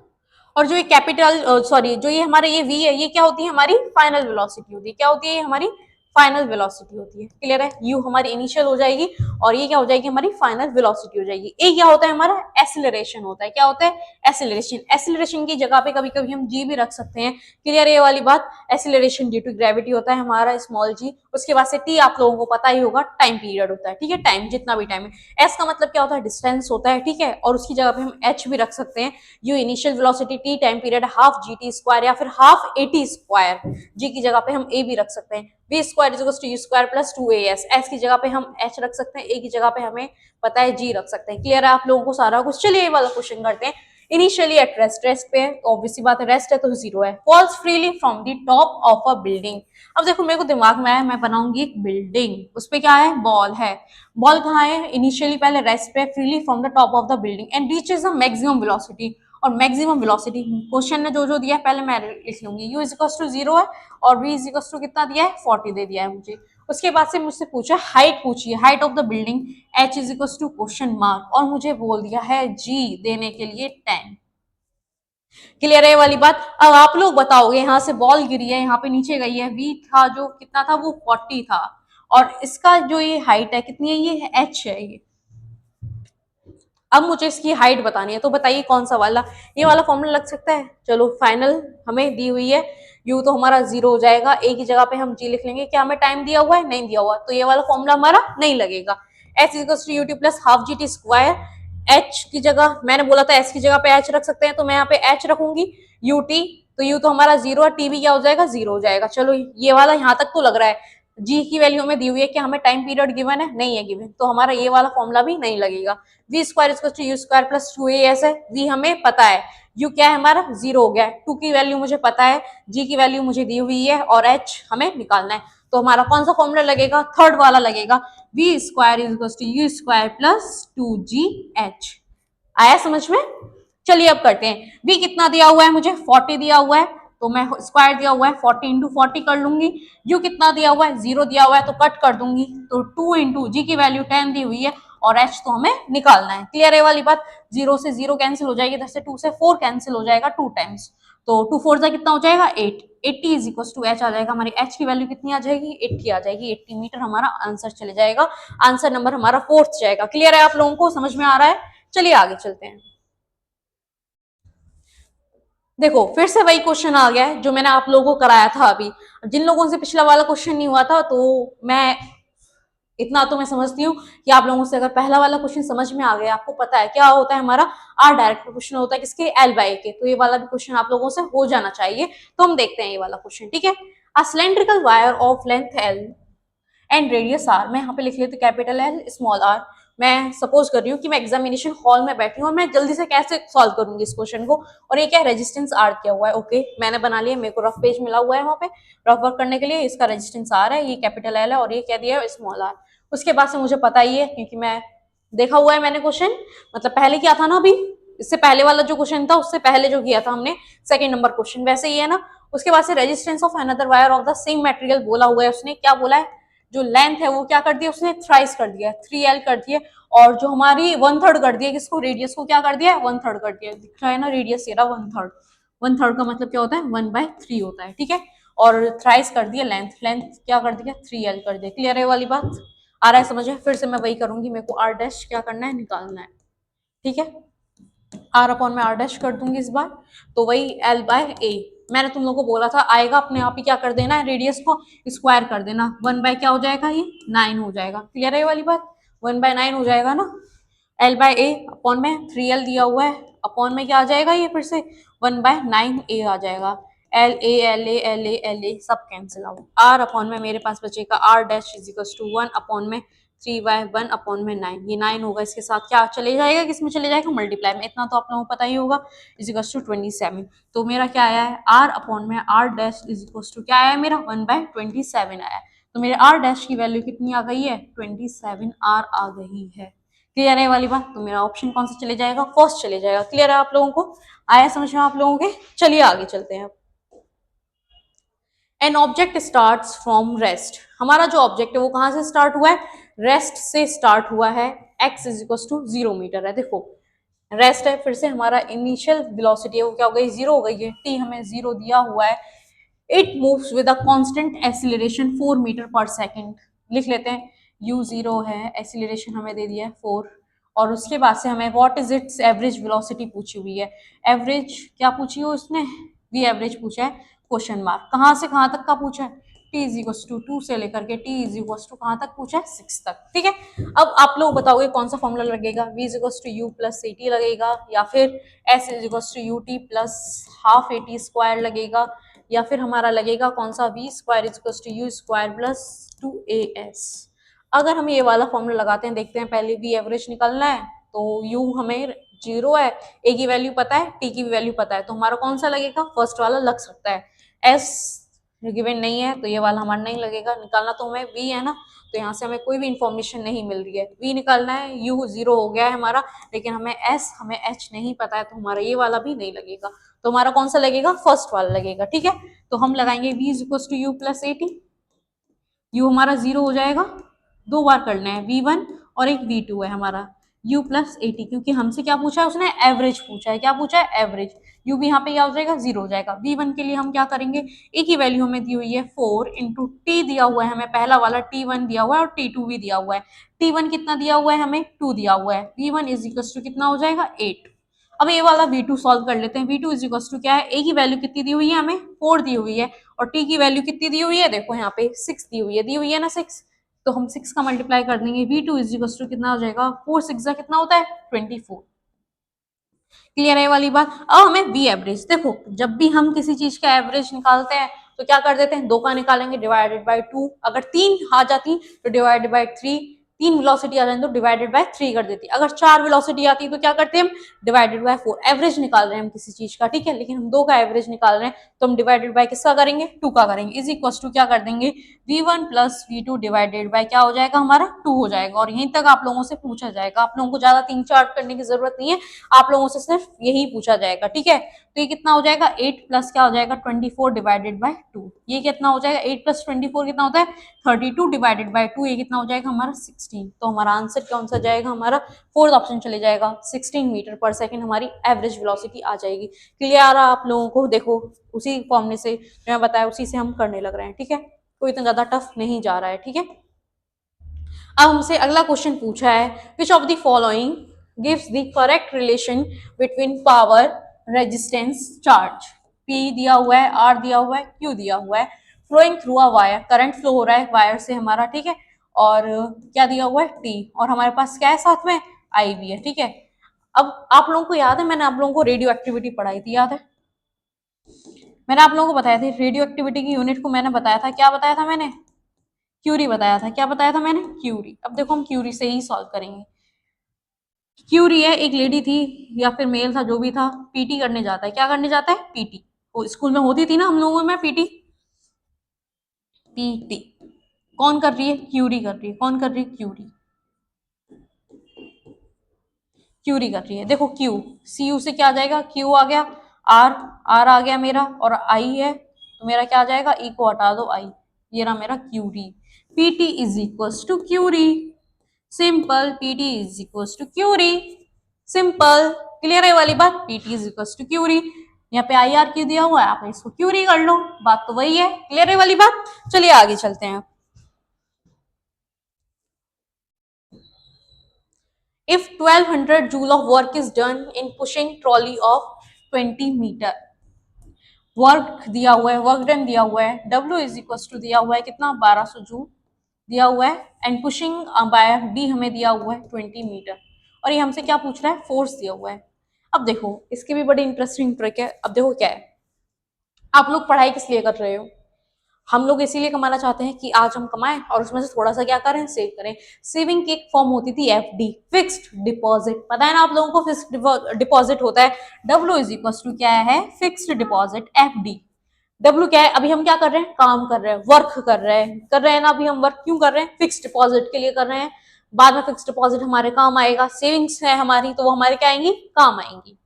और जो ये कैपिटल सॉरी जो ये हमारा ये v है, ये क्या होती है हमारी फाइनल वेलोसिटी होती है। क्या होती है ये हमारी फाइनल वेलोसिटी होती है। क्लियर है, u हमारी इनिशियल हो जाएगी और ये क्या हो जाएगी हमारी फाइनल वेलोसिटी हो जाएगी। ए क्या होता है हमारा एक्सीलरेशन होता है। क्या होता है एक्सीलरेशन। एक्सीलरेशन की जगह पे कभी कभी हम g भी रख सकते हैं। क्लियर है ये वाली बात। एक्सीलरेशन ड्यू टू ग्रेविटी होता है हमारा स्मॉल g, उसके बाद से t आप लोगों को पता ही होगा टाइम पीरियड होता है। ठीक है, टाइम जितना भी टाइम है। s का मतलब क्या होता है डिस्टेंस होता है। ठीक है, और उसकी जगह पे हम h भी रख सकते हैं। u initial velocity, t time period half g t square या फिर half a t square. g की जगह पे हम a भी रख सकते हैं। v square is equal to u square plus 2as। s की जगह पे हम h रख सकते हैं, a की जगह पे हमें पता है g रख सकते हैं। क्लियर है आप लोगों को सारा कुछ। चलिए ये वाला क्वेश्चन करते हैं। इनिशियली एट रेस्ट, रेस्ट पे ऑब्वियसली बात है, रेस्ट है तो जीरो है। Falls freely from the top of a building. अब देखो मेरे को दिमाग में आया, मैं बनाऊंगी एक बिल्डिंग, उस पे क्या है बॉल है। बॉल कहाँ है इनिशियली पहले रेस्ट पे, freely from the top of the building and reaches the maximum velocity. और मैक्सिमम वेलोसिटी क्वेश्चन ने जो जो दिया है पहले मैं लिख लूंगी। u is equal to zero है और v इज इक्वल टू कितना दिया है 40 दे दिया है मुझे। उसके बाद से मुझसे पूछा हाइट पूछी है, height of the building h is equal to question mark, और मुझे बोल दिया है g देने के लिए 10। क्लियर है ये वाली बात। अब आप लोग बताओगे, यहाँ से बॉल गिरी है, यहाँ पे नीचे गई है, v था जो कितना था वो 40 था, और इसका जो ये हाइट है कितनी है, ये h है ये। अब मुझे इसकी हाइट बतानी है, तो बताइए कौन सा वाला, ये वाला फॉर्मूला लग सकता है। चलो फाइनल हमें दी हुई है, u तो हमारा जीरो हो जाएगा, a की जगह पे हम g लिख लेंगे। क्या हमें टाइम दिया हुआ है, नहीं दिया हुआ, तो ये वाला फॉर्मूला हमारा नहीं लगेगा। h equals to ut plus half g t square. h की जगह मैंने बोला था s की जगह पे h रख सकते हैं, तो मैं यहाँ पे h रखूंगी। ut तो u तो हमारा जीरो है, t भी क्या हो जाएगा जीरो हो जाएगा। चलो ये वाला यहाँ तक तो लग रहा है। g की वैल्यू हमें दी हुई है कि हमें टाइम पीरियड गिवन है, नहीं है गिवन, तो हमारा ये वाला फॉर्मूला भी नहीं लगेगा। v square equal to u square plus 2as है। v हमें पता है, u क्या है हमारा जीरो हो गया है, 2 की वैल्यू मुझे पता है, g की वैल्यू मुझे दी हुई है, और h हमें निकालना है। तो हमारा कौन सा फॉर्मूला लगेगा, थर्ड वाला लगेगा। v square equal to u square plus 2gh। आया समझ में। चलिए अब करते हैं। v कितना दिया हुआ है मुझे 40 दिया हुआ है, तो मैं स्क्वायर दिया हुआ है 40 इंटू 40 कर लूंगी। u कितना दिया हुआ है जीरो दिया हुआ है, तो कट कर दूंगी, तो 2 इंटू जी की वैल्यू 10 दी हुई है, और h तो हमें निकालना है। क्लियर है वाली बात। जीरो से जीरो कैंसिल हो जाएगी, इधर से 2 से 4 कैंसिल हो जाएगा 2 टाइम्स, तो 2 4 जा कितना हो जाएगा 8। 80 इज इक्वल टू h आ जाएगा। हमारी h की वैल्यू कितनी आ जाएगी 80 आ जाएगी। 80 मीटर हमारा आंसर चले जाएगा। आंसर नंबर हमारा फोर्थ जाएगा। क्लियर है आप लोगों को, समझ में आ रहा है। चलिए आगे चलते हैं। देखो फिर से वही क्वेश्चन आ गया है जो मैंने आप लोगों को कराया था अभी। जिन लोगों से पिछला वाला क्वेश्चन नहीं हुआ था, तो मैं इतना तो मैं समझती हूँ कि आप लोगों से अगर पहला वाला क्वेश्चन समझ में आ गया, आपको पता है क्या होता है हमारा आर डायरेक्ट प्रोपोर्शनल होता है किसके एल बाई के, तो ये वाला भी क्वेश्चन आप लोगों से हो जाना चाहिए। तो हम देखते हैं ये वाला क्वेश्चन। ठीक है, a cylindrical wire of length L and radius r, मैं यहाँ पे लिख लेती कैपिटल एल स्मॉल आर। मैं सपोज कर रही हूँ कि मैं एग्जामिनेशन हॉल में बैठी हूँ और मैं जल्दी से कैसे सॉल्व करूंगी इस क्वेश्चन को, और ये क्या रेजिस्टेंस आर किया हुआ है। ओके मैंने बना लिया, मेरे को रफ पेज मिला हुआ है वहाँ पे रफ वर्क करने के लिए। इसका रेजिस्टेंस आर है, ये कैपिटल एल है, और ये क्या दिया है स्मॉल आर। उसके बाद से मुझे पता ही है क्योंकि मैं देखा हुआ है मैंने क्वेश्चन, मतलब पहले किया था ना अभी, इससे पहले वाला जो क्वेश्चन था उससे पहले जो किया था हमने सेकंड नंबर क्वेश्चन, वैसे ही है ना। उसके बाद से resistance of another wire of the same material बोला हुआ है उसने। क्या बोला है, जो लेंथ है वो क्या कर दिया उसने थ्राइस कर दिया, 3l कर दिया, और जो हमारी 1/3 कर दिया, किसको रेडियस को क्या कर दिया 1/3 कर दिया। दिख रहा है ना रेडियस ये रहा 1/3। 1/3 का मतलब क्या होता है 1/3 होता है। ठीक है, और थ्राइस कर दिया लेंथ, लेंथ क्या कर दिया 3l कर दिया। क्लियर है वाली बात। आ रहा है समझ में? फिर से मैं वही करूंगी, मेरे को आर डैश क्या करना है, निकालना है, ठीक है। आर अपॉन में आर डैश कर दूंगी इस बार, तो वही एल बाय ए। मैंने तुम लोगों को बोला था आएगा अपने आप ही क्या कर देना है, रेडियस को स्क्वायर कर देना, 1 बाय क्या हो जाएगा, ये 9 हो जाएगा। क्लियर है ये वाली बात, 1/9 हो जाएगा ना। एल बाय ए अपॉन में 3L दिया हुआ है, अपॉन में क्या आ जाएगा, ये फिर से 1/9 ए आ जाएगा। एल ए सब कैंसिल आउट। आर अपॉन में मेरे पास बचेगा r dash is equal to 1 upon में 3/1/9, ये 9 होगा, इसके साथ क्या चले जाएगा, किसमें चले जाएगा, मल्टीप्लाई में। इतना तो आप लोगों को पता ही होगा, इज इक्वल टू 27। तो मेरा क्या आया है, आर अपॉन में r dash is equal to क्या आया है मेरा, 1/27 आया है। तो मेरे आर डैश की वैल्यू कितनी आ गई है, 27 आर आ गई है। क्लियर है वाली बात, तो मेरा ऑप्शन कौन सा चले जाएगा, फर्स्ट चले जाएगा। क्लियर है आप लोगों को, आया समझ में आप लोगों के? चलिए आगे चलते हैं। An object start from rest, हमारा जो ऑब्जेक्ट है वो कहां से स्टार्ट हुआ है, रेस्ट से स्टार्ट हुआ है। X is equal to 0 metre है, देखो रेस्ट है, फिर से हमारा इनिशियल वेलोसिटी है वो क्या हो गई, 0 हो गई है। टी हमें 0 दिया हुआ है। It moves with a constant acceleration 4 metre per second, लिख लेते हैं। u0 है, एक्सीलरेशन हमें दे दिया है 4, और उसके बाद से हमें what is it's average velocity पूछी हुई है। एवरेज क्या पूछी हो उसने, वी एवरेज पूछा है, क्वेश्चन मार्क। कहाँ से कहाँ तक का पूछा है, t इज इक्वल टू 2 से लेकर के t इज इक्वल टू कहाँ तक पूछा है, 6 तक। ठीक है, अब आप लोग बताओगे कौन सा फॉर्मूला लगेगा, v is equal to u plus a t लगेगा, या फिर s is equal to u t plus half a t square लगेगा, या फिर हमारा लगेगा कौन सा, v square is equal to u square plus 2as। अगर हम ये वाला फॉर्मूला लगाते हैं, देखते हैं पहले वी एवरेज निकलना है, तो u हमें 0 है, a की वैल्यू पता है, t की वैल्यू पता है, तो हमारा कौन सा लगेगा, फर्स्ट वाला लग सकता है। s गिवन नहीं है तो ये वाला हमारा नहीं लगेगा, निकालना तो हमें v है ना, तो यहाँ से हमें कोई भी इंफॉर्मेशन नहीं मिल रही है, v निकालना है, u 0 हो गया है हमारा, लेकिन हमें s हमें h नहीं पता है, तो हमारा ये वाला भी नहीं लगेगा। तो हमारा कौन सा लगेगा, फर्स्ट वाला लगेगा। ठीक है, तो हम लगाएंगे v is equal to u plus a t, u हमारा 0 हो जाएगा, दो बार करना है, v1 और एक v2 है हमारा, u प्लस ए टी, क्योंकि हमसे क्या पूछा है उसने, एवरेज पूछा है। क्या पूछा है, एवरेज। u भी यहाँ पे क्या हो जाएगा, 0 हो जाएगा। v1 के लिए हम क्या करेंगे, a की वैल्यू हमें दी हुई है 4 इंटू टी दिया हुआ है हमें, पहला वाला t1 दिया हुआ है और t2 भी दिया हुआ है। t1 कितना दिया हुआ है हमें, 2 दिया हुआ है, v1 इज इक्वल टू कितना हो जाएगा, 8। अब ये वाला v2 सॉल्व कर लेते हैं। v2 इज इक्वल टू क्या है, a की वैल्यू कितनी दी हुई है हमें, 4 दी हुई है, और t की वैल्यू कितनी दी हुई है, देखो यहाँ पे 6 दी हुई है ना 6, तो हम 6 का मल्टीप्लाई कर देंगे। v2 इज इक्वल टू कितना हो जाएगा, 4 6 कितना होता है, 24। क्लियर है वाली बात। अब हमें वी एवरेज, देखो जब भी हम किसी चीज का एवरेज निकालते हैं तो क्या कर देते हैं, 2 का निकालेंगे डिवाइडेड बाय 2, अगर 3 आ जाती तो डिवाइडेड बाय 3, 3 वेलोसिटी आ जाती तो डिवाइडेड बाय 3 कर देती, अगर 4 वेलोसिटी आती तो क्या करते हैं हम, डिवाइडेड बाय 4। एवरेज निकाल रहे हैं हम किसी चीज का, ठीक है, लेकिन हम 2 का एवरेज निकाल रहे हैं, तो हम डिवाइडेड बाय किसका करेंगे, 2 का करेंगे, इज इक्वल टू क्या कर देंगे, v1 plus v2 divided by क्या हो जाएगा हमारा, 2 हो जाएगा। और यहीं तक आप लोगों से पूछा जाएगा, आप लोगों को ज्यादा 3 चार्ट करने की जरूरत नहीं है, आप लोगों से सिर्फ यही पूछा जाएगा। ठीक है, तो ये कितना हो जाएगा, 8 प्लस क्या हो जाएगा, 24 डिवाइडेड बाय 2, ये कितना हो जाएगा, 8 प्लस 24 कितना होता है, 32 डिवाइडेड बाय 2, ये कितना हो जाएगा हमारा 16। तो हमारा आंसर कौन सा जाएगा, हमारा फोर्थ ऑप्शन चले जाएगा, 16 मीटर पर सेकंड हमारी एवरेज वेलोसिटी आ जाएगी। क्लियर आ रहा आप लोगों को, देखो उसी फॉर्मूले से जो मैं बताया उसी से हम करने लग रहे हैं। ठीक है, कोई इतना ज्यादा टफ नहीं जा रहा है। ठीक है, अब हमसे अगला क्वेश्चन पूछा है, which of the following gives the correct relation between power resistance charge. P दिया हुआ है, R दिया हुआ है, Q दिया हुआ है, flowing through a wire, current flow हो रहा है वायर से हमारा। ठीक है, और क्या दिया हुआ है, T, और हमारे पास क्या है साथ में, I भी है। ठीक है, अब आप लोगों को याद है, मैंने आप लोगों को रेडियो एक्टिविटी पढ़ाई थी, याद है, मैंने आप लोगों को बताया था रेडियो एक्टिविटी की यूनिट को, मैंने बताया था, क्या बताया था मैंने, क्यूरी बताया था। क्या बताया था मैंने, क्यूरी। अब देखो हम क्यूरी से ही सॉल्व करेंगे। क्यूरी है, एक लेडी थी या फिर मेल था, जो भी था, पीटी करने जाता है। क्या करने जाता है, पीटी। वो स्कूल में होती थी ना हम लोगों में पीटी, पीटी कौन कर रही है, क्यूरी कर रही है। कौन कर रही है, क्यूरी, क्यूरी कर रही है। देखो क्यू, सी यू से क्या आ जाएगा, क्यू आ गया, आर, आर आ गया मेरा, और आई है, तो मेरा क्या आ जाएगा, ई को हटा दो, आई, ये रहा मेरा Q. PT is equals to Q, simple, PT is equals to Q, simple. Clear है वाली बात, PT is equals to Q, यहाँ पे आई आर क्यू दिया हुआ है, आप इसको क्यूरी कर लो, बात तो वही है। क्लियर है वाली बात, चलिए आगे चलते हैं। If 1200 joule of work is done in pushing trolley of 20 meter, work दिया हुआ है, वर्क डन दिया हुआ है, W इज इक्वल टू दिया हुआ है कितना 1200 जूल दिया हुआ है, एंड पुशिंग बाय D हमें दिया हुआ है 20 मीटर, और ये हमसे क्या पूछ रहा है, फोर्स दिया हुआ है। अब देखो इसकी भी बड़ी इंटरेस्टिंग ट्रिक है। अब देखो क्या है, आप लोग पढ़ाई किस लिए कर रहे हो, हम लोग इसीलिए कमाना चाहते हैं कि आज हम कमाएं और उसमें से थोड़ा सा क्या करें, सेव करें। सेविंग की एक फॉर्म होती थी FD, फिक्स्ड डिपॉजिट, पता है ना आप लोगों को फिक्स्ड डिपॉजिट होता है। W इज इक्वल टू क्या है, फिक्स्ड डिपॉजिट FD। W क्या है, अभी हम क्या कर रहे हैं, काम कर रहे हैं, वर्क कर रहे हैं ना, अभी हम वर्क क्यों कर रहे हैं, फिक्स्ड डिपॉजिट के लिए कर रहे हैं। बाद में फिक्स्ड डिपॉजिट हमारे काम आएगा, सेविंग्स है हमारी तो वो हमारे क्या आएंगी, काम आएंगी।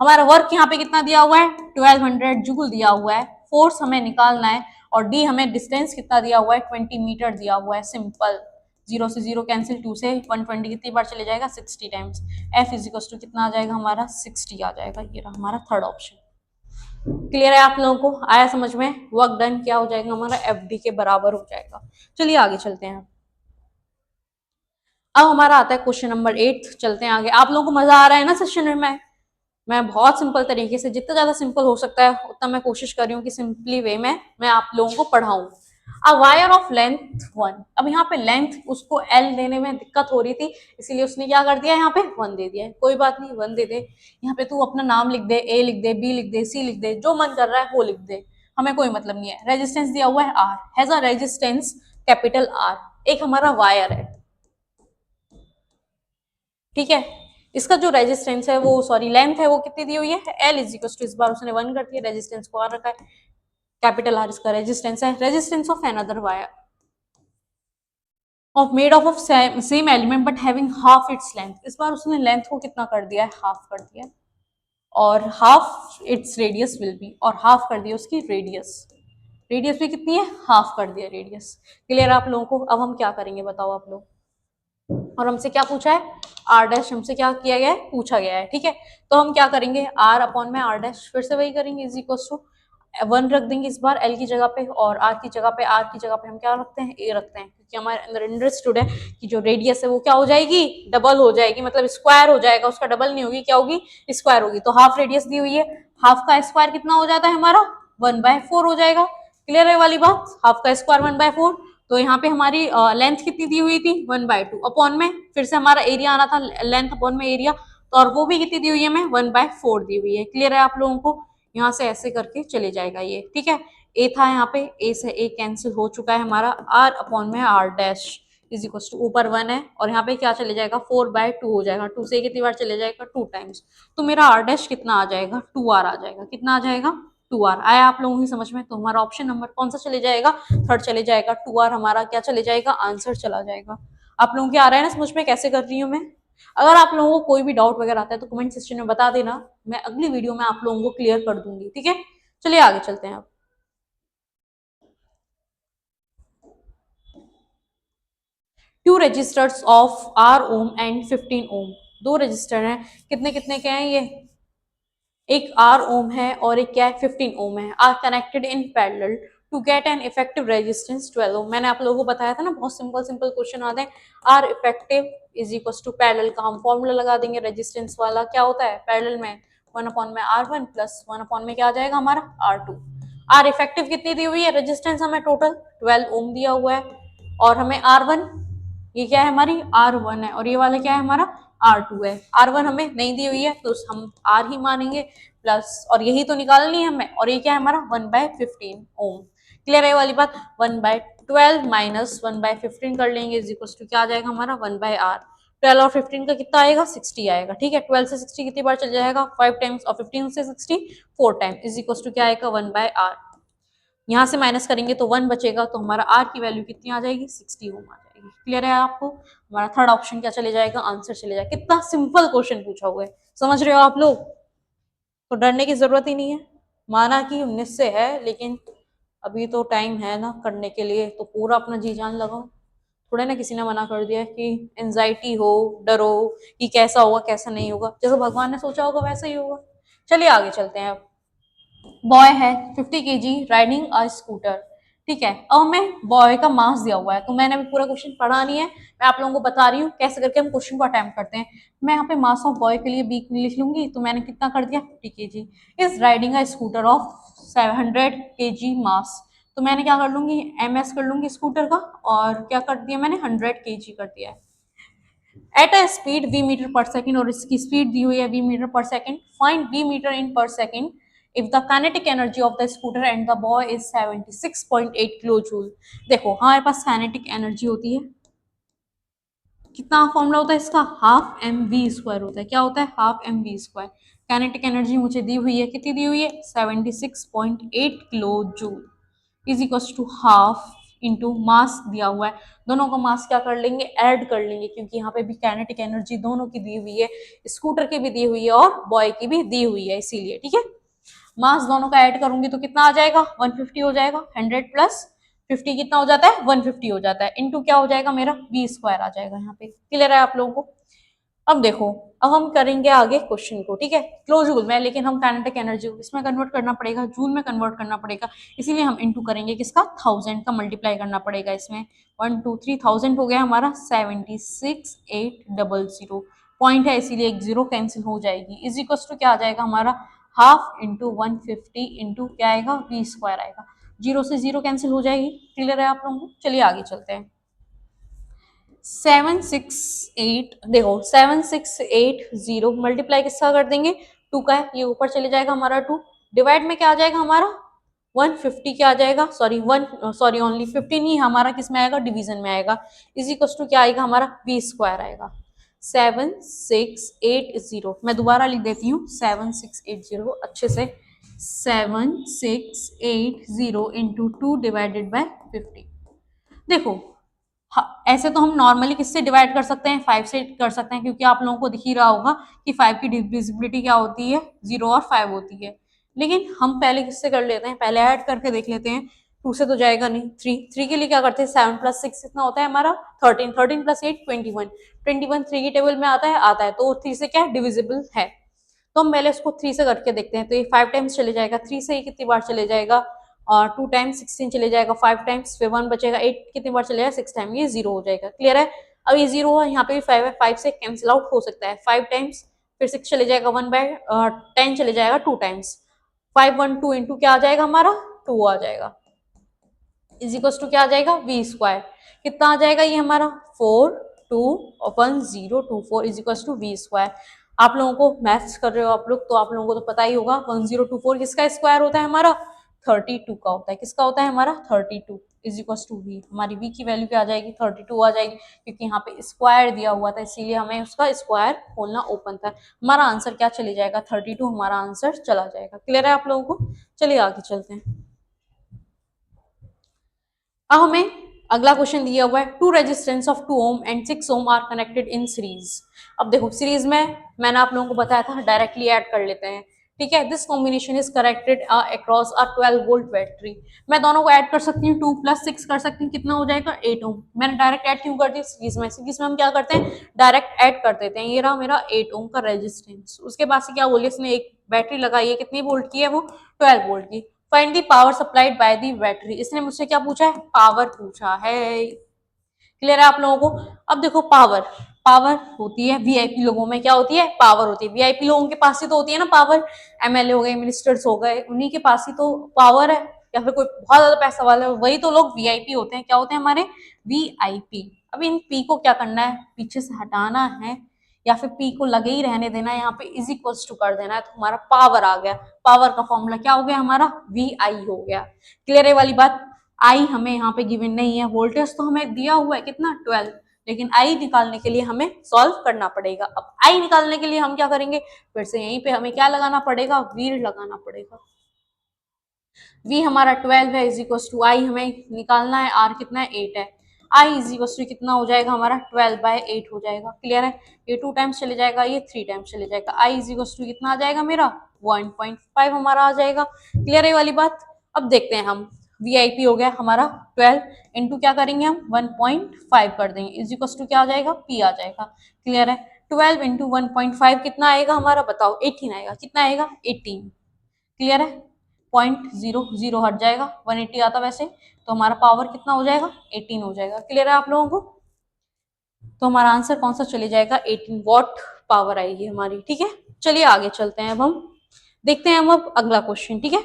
हमारा वर्क यहाँ पे कितना दिया हुआ है, 1200 जूल दिया हुआ है, फोर्स हमें निकालना है, और डी हमें डिस्टेंस कितना दिया हुआ है, 20 मीटर दिया हुआ है। सिंपल, 0 से 0 कैंसिल, 2 से 120 कितनी बार चले जाएगा, 60 times. F is equal to कितना आ जाएगा हमारा, 60 आ जाएगा। ये रहा हमारा थर्ड ऑप्शन। क्लियर है आप लोगों को, आया समझ में, वर्क डन क्या हो जाएगा हमारा, FD के बराबर हो जाएगा। चलिए आगे चलते हैं। अब हमारा आता है क्वेश्चन नंबर 8, चलते हैं आगे। आप लोगों को मजा आ रहा है ना सेशन में, मैं बहुत सिंपल तरीके से, जितना ज्यादा सिंपल हो सकता है उतना मैं कोशिश कर रही हूँ कि सिंपली वे में मैं आप लोगों को पढ़ाऊं। अ वायर ऑफ लेंथ 1, अब यहाँ पे लेंथ उसको L देने में दिक्कत हो रही थी, इसीलिए उसने क्या कर दिया, यहाँ पे 1 दे दिया है। कोई बात नहीं, 1 दे दे, यहाँ पे तू अपना नाम लिख दे, A लिख दे, B लिख दे, C लिख दे, जो मन कर रहा है वो लिख दे, हमें कोई मतलब नहीं है। रेजिस्टेंस दिया हुआ है R, has a resistance capital R, एक हमारा वायर है, ठीक है। इसका जो रेजिस्टेंस है वो, सॉरी लेंथ है, वो कितनी दी हुई है, L इज इक्वल टू, इस बार उसने 1 कर दिया, रेजिस्टेंस को R रखा है, कैपिटल R इसका रेजिस्टेंस है। Resistance of another wire of made of same element but having half its length, इस बार उसने लेंथ को कितना कर दिया है, हाफ कर दिया है, और half its radius will be, और हाफ कर दिया उसकी रेडियस, रेडियस भी कितनी है, हाफ कर दिया रेडियस। क्लियर आप लोगों को। अब हम क्या करेंगे बताओ आप लोग, और हमसे क्या पूछा है, आर डैश हमसे क्या किया गया है, पूछा गया है, ठीक है। तो हम क्या करेंगे, आर अपॉन में आर डैश, फिर से वही करेंगे, इज इक्वल टू 1 रख देंगे इस बार एल की जगह पे, और आर की जगह पे, आर की जगह पे हम क्या रखते हैं, ए रखते हैं, क्योंकि हमारे अंदर अंडरस्टूड है कि जो रेडियस है वो क्या हो जाएगी, डबल हो जाएगी, मतलब स्क्वायर हो जाएगा, उसका डबल नहीं होगी, क्या होगी, स्क्वायर होगी। तो हाफ रेडियस दी हुई है, हाफ का स्क्वायर कितना हो जाता है हमारा, 1/4 हो जाएगा। क्लियर है वाली बात, हाफ का स्क्वायर 1/4। तो यहाँ पे हमारी लेंथ कितनी दी हुई थी, 1/2 अपॉन में, फिर से हमारा एरिया आना था, लेंथ अपॉन में एरिया, तो और वो भी कितनी दी हुई है, हमें 1/4 दी हुई है। क्लियर है आप लोगों को, यहाँ से ऐसे करके चले जाएगा ये, ठीक है। ए था यहाँ पे, ए से ए कैंसिल हो चुका है हमारा, आर अपॉन में r dash is equal to, ऊपर 1 है और यहाँ पे क्या चले जाएगा, 4/2 हो जाएगा, 2 से कितनी बार चले जाएगा, 2 टाइम्स। तो मेरा आर डैश कितना आ जाएगा, 2R आ जाएगा, कितना आ जाएगा, 2R आया आप लोगों की समझ में। तो हमारा ऑप्शन नंबर कौन सा चले जाएगा, थर्ड चले जाएगा, 2R हमारा क्या चले जाएगा, आंसर चला जाएगा। आप लोगों के आ रहा है ना समझ में कैसे कर रही हूँ मैं। अगर आप लोगों को कोई भी डाउट वगैरह आता है तो कमेंट सेक्शन में बता देना, मैं अगली वीडियो में आप लोगों को क्लियर कर दूंगी, ठीक है। चलिए आगे चलते हैं अब। Two registers of R ohm and 15 ohm, दो रजिस्टर हैं, कितने कितने के हैं ये, एक R ओम है और एक क्या है, 15 ओम है, are connected in parallel to get an effective resistance 12 ohm. मैंने आप लोगों को बताया था ना, बहुत सिंपल सिंपल क्वेश्चन आते हैं। R effective is equal to parallel का हम फॉर्मूला लगा देंगे, रेजिस्टेंस वाला क्या होता है पैरेलल में, 1 में R1 प्लस 1 में क्या आ जाएगा हमारा R2। आर इफेक्टिव कितनी दी हुई है, रेजिस्टेंस हमें टोटल 12 ओम दिया हुआ है, और हमें R1, ये क्या है हमारी R1 है, और ये वाला क्या है हमारा R2 है। R1 हमें नहीं दी हुई है तो हम R ही मानेंगे, प्लस और यही तो निकालनी है हमें, और ये क्या है हमारा 1/15 ओम। क्लियर है वाली बात, 1/12 माइनस 1/15 कर लेंगे इज इक्वल टू क्या आ जाएगा हमारा 1/R। 12 और 15 का कितना आएगा, 60 आएगा, ठीक है। 12 से 60 कितनी बार चल जाएगा, 5 टाइम्स, और 15 से 60 4 टाइम इज इक्वल टू क्या आएगा 1/R। यहाँ से माइनस करेंगे तो 1 बचेगा, तो हमारा R की वैल्यू कितनी आ जाएगी, 60 ओम आ जाएगी। क्लियर है आपको, हमारा थर्ड ऑप्शन क्या चले जाएगा, आंसर चले जाएगा। कितना सिंपल क्वेश्चन पूछा हुआ है, समझ रहे हो आप लोग, तो डरने की जरूरत ही नहीं है। माना कि 19 से है, लेकिन अभी तो टाइम है ना करने के लिए, तो पूरा अपना जी जान लगाओ। थोड़े ना किसी ने मना कर दिया कि एंजाइटी हो, डरो कि कैसा होगा कैसा नहीं होगा, जैसे भगवान ने सोचा होगा वैसा ही होगा। चलिए आगे चलते हैं अब। बॉय है 50 kg राइडिंग अ स्कूटर, ठीक है। अब हमें बॉय का मास दिया हुआ है, तो मैंने अभी पूरा क्वेश्चन पढ़ा नहीं है, मैं आप लोगों को बता रही हूँ कैसे करके हम क्वेश्चन को अटेम्प्ट करते हैं। मैं यहाँ पे मास ऑफ बॉय के लिए बी लिख लूंगी, तो मैंने कितना कर दिया 50 kg, is riding a scooter of 700 kg मास। तो मैंने क्या कर लूंगी, ms कर लूंगी स्कूटर का, और क्या कर दिया मैंने 100 kg कर दिया है at a speed v meter per second, और इसकी स्पीड दी हुई है v meter per second. Find v meter in per second if the kinetic energy of the scooter and the boy is 76.8 kilo joule. देखो हमारे पास kinetic energy होती है, कितना फॉर्मूला होता है इसका, हाफ एम वी स्क्वायर होता है। क्या होता है, half m v square. Kinetic energy मुझे दी हुई है, कितनी दी हुई है 76.8 kilo joule is equal to half into mass दिया हुआ है। दोनों का मास क्या कर लेंगे, ऐड कर लेंगे, क्योंकि यहाँ पे भी काइनेटिक एनर्जी दोनों की दी हुई है, स्कूटर की भी दी हुई है और बॉय की भी दी हुई है, इसीलिए ठीक है। मास दोनों का ऐड करूंगी तो कितना आ जाएगा 150 हो जाएगा, 100 प्लस 50 कितना हो जाता है 150 हो जाता है, इनटू क्या हो जाएगा मेरा v स्क्वायर आ जाएगा। यहाँ पे क्लियर है आप लोगों को। अब देखो, अब हम करेंगे आगे क्वेश्चन को, ठीक है, किलो जूल में, लेकिन हम काइनेटिक एनर्जी को इसमें कन्वर्ट करना पड़ेगा, जूल में कन्वर्ट करना पड़ेगा, इसीलिए हम इनटू करेंगे किसका, 1000 का मल्टीप्लाई करना पड़ेगा इसमें। 1 2 3 1000 हो गया हमारा 76800, पॉइंट है इसीलिए एक जीरो कैंसिल हो जाएगी, इज इक्वल टू क्या आ जाएगा हमारा हाफ इंटू 150 इंटू क्या आएगा v स्क्वायर आएगा, जीरो से जीरो कैंसिल हो जाएगी। क्लियर है आप लोगों को, चलिए आगे चलते हैं। 768, देखो 7680 मल्टीप्लाई किसका कर देंगे, टू का है, ये ऊपर चले जाएगा हमारा टू, डिवाइड में क्या आ जाएगा हमारा 150 क्या आ जाएगा, सॉरी ओनली 15 ही हमारा किस में आएगा, डिवीजन में आएगा, इज इक्वल टू क्या आएगा हमारा v स्क्वायर आएगा 7680। मैं दोबारा लिख देती हूँ 7680 अच्छे से, 7680 इंटू टू डिवाइडेड बाय 50। देखो ऐसे तो हम नॉर्मली किससे डिवाइड कर सकते हैं, 5 से कर सकते हैं, क्योंकि आप लोगों को दिख ही रहा होगा कि 5 की डिविजिबिलिटी क्या होती है, 0 और 5 होती है। लेकिन हम पहले किससे कर लेते हैं, पहले ऐड करके देख लेते हैं, 2 से तो जाएगा नहीं, 3 के लिए क्या करते हैं, 7 प्लस 6 कितना होता है हमारा 13, 13 प्लस 8 21, 21 3 की टेबल में आता है, तो 3 से क्या डिविजिबल है, तो हम पहले इसको 3 से करके देखते हैं, तो ये 5 टाइम्स चले जाएगा, 3 से ये कितनी बार चले जाएगा, और 2 टाइम्स 16 चले जाएगा, 5 टाइम्स फिर 1 बचेगा, 8 कितनी बार चलेगा 6 टाइम, ये 0 हो जाएगा। क्लियर है, अब ये 0 है, यहाँ पे भी 5 है, 5 से कैंसिल आउट हो सकता है, 5 टाइम्स फिर 6 चले जाएगा, 1 बाय 10 चले जाएगा 2 टाइम्स, 5 1 2 इंटू क्या आ जाएगा हमारा 2 आ जाएगा, इज इक्वल टू क्या आ जाएगा v स्क्वायर, कितना आ जाएगा ये हमारा 4 2 upon 0 2 4 is equal to v square. आप लोगों को मैथ्स कर रहे हो आप लोग, तो आप लोगों को तो पता ही होगा 1024 किसका स्क्वायर होता है हमारा 32 का होता है, किसका होता है हमारा 32 इज इक्वल टू v, हमारी v की वैल्यू क्या आ जाएगी 32 आ जाएगी, क्योंकि यहाँ पे स्क्वायर दिया हुआ था इसीलिए हमें उसका स्क्वायर खोलना ओपन था, हमारा आंसर क्या चले जाएगा 32, हमारा आंसर चला जाएगा। क्लियर है आप लोगों को, चलिए आगे चलते हैं। अब हमें अगला क्वेश्चन दिया हुआ है, two resistance of 2 ohm and 6 ohm are connected in series. अब देखो सीरीज में मैंने आप लोगों को बताया था डायरेक्टली ऐड कर लेते हैं, ठीक है, this combination is corrected across a 12 volt battery. मैं दोनों को ऐड कर सकती हूँ, 2 प्लस 6 कर सकती हूँ, कितना हो जाएगा 8 ओम। मैंने डायरेक्ट ऐड क्यों कर दी, सीरीज में हम क्या करते हैं डायरेक्ट ऐड कर देते हैं। ये रहा मेरा 8 ओम का रेजिस्टेंस, उसके बाद से क्या बोलिए इसने एक बैटरी लगाई है, कितनी वोल्ट की है वो 12 वोल्ट की। Find the power supplied by the battery, इसने मुझसे क्या पूछा है, पावर पूछा है। क्लियर है आप लोगों को। अब देखो पावर, पावर होती है वीआईपी लोगों में, क्या होती है पावर होती है, वीआईपी लोगों के पास ही तो होती है ना पावर, एमएलए हो गए मिनिस्टर्स हो गए, उन्हीं के पास ही तो पावर है, या फिर कोई बहुत ज्यादा पैसा वाला है वही तो लोग वीआईपी होते हैं, क्या होते हैं हमारे वीआईपी। अब इन पी को क्या करना है, पीछे से हटाना है, या फिर पी को लगे ही रहने देना है, यहाँ पे इज इक्वल्स टू कर देना है, तो हमारा पावर आ गया, पावर का फॉर्मूला क्या हो गया हमारा वी आई हो गया। क्लियर है वाली बात। आई हमें यहाँ पे गिवन नहीं है, वोल्टेज तो हमें दिया हुआ है कितना 12, लेकिन आई निकालने के लिए हमें सॉल्व करना पड़ेगा। अब आई निकालने के लिए हम क्या करेंगे, फिर से यहीं पे हमें क्या लगाना पड़ेगा, वी लगाना पड़ेगा। v हमारा 12 है इज इक्वल टू आई हमें निकालना है, r कितना है 8 है, i इज इक्वल टू कितना हो जाएगा हमारा 12/8 हो जाएगा। क्लियर है, ये 2 टाइम्स चले जाएगा, ये 3 टाइम्स चले जाएगा, i इज इक्वल टू कितना आ जाएगा मेरा 1.5 हमारा आ जाएगा। क्लियर है वाली बात। अब देखते हैं हम, वीआईपी हो गया हमारा 12 इंटू क्या करेंगे हम 1.5 कर देंगे, इज इक्वल टू क्या आ जाएगा p आ जाएगा। क्लियर है, 12 इंटू 1.5 कितना आएगा हमारा बताओ 18 आएगा, कितना आएगा 18। क्लियर है, 0.00 हट जाएगा, 180 आता वैसे, तो हमारा पावर कितना हो जाएगा, 18 हो जाएगा। क्लियर है आप लोगों को? तो हमारा आंसर कौन सा चले जाएगा, 18 वॉट पावर आएगी हमारी। ठीक है, चलिए आगे चलते हैं। अब हम देखते हैं हम अब अगला क्वेश्चन। ठीक है,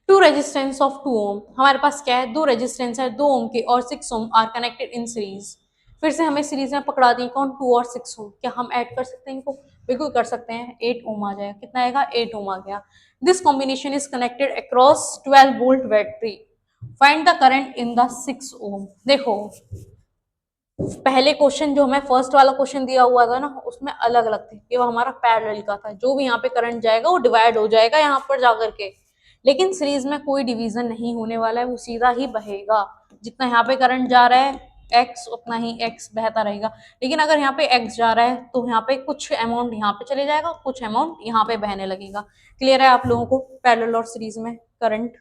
टू रेजिस्टेंस ऑफ 2 ओम, हमारे पास क्या है, दो रेजिस्टेंस है 2 ओम के और 6 ohm are connected in series. फिर से हमें सीरीज में पकड़ा दी कौन, 2 और 6 ओम। क्या हम ऐड कर सकते हैं इनको, बिल्कुल कर सकते हैं, 8 ओम आ जाएगा। कितना आएगा, 8 ओम आ गया। This combination is connected across 12 volt battery, find the current in the 6 ओम। देखो पहले क्वेश्चन जो हमें फर्स्ट वाला क्वेश्चन दिया हुआ था ना, उसमें अलग अलग थे, ये वो हमारा पैरेलल का था, जो भी यहाँ पे करंट जाएगा वो डिवाइड हो जाएगा यहाँ पर जाकर के। लेकिन सीरीज में कोई डिवीजन नहीं होने वाला है, वो सीधा ही बहेगा। जितना यहाँ पे करंट जा रहा है एक्स, उतना ही एक्स बहता रहेगा। लेकिन अगर यहाँ पे एक्स जा रहा है तो यहाँ पे कुछ अमाउंट यहाँ पे चले जाएगा, कुछ अमाउंट यहाँ पे बहने लगेगा। क्लियर है आप लोगों को पैरेलल और सीरीज में करंट?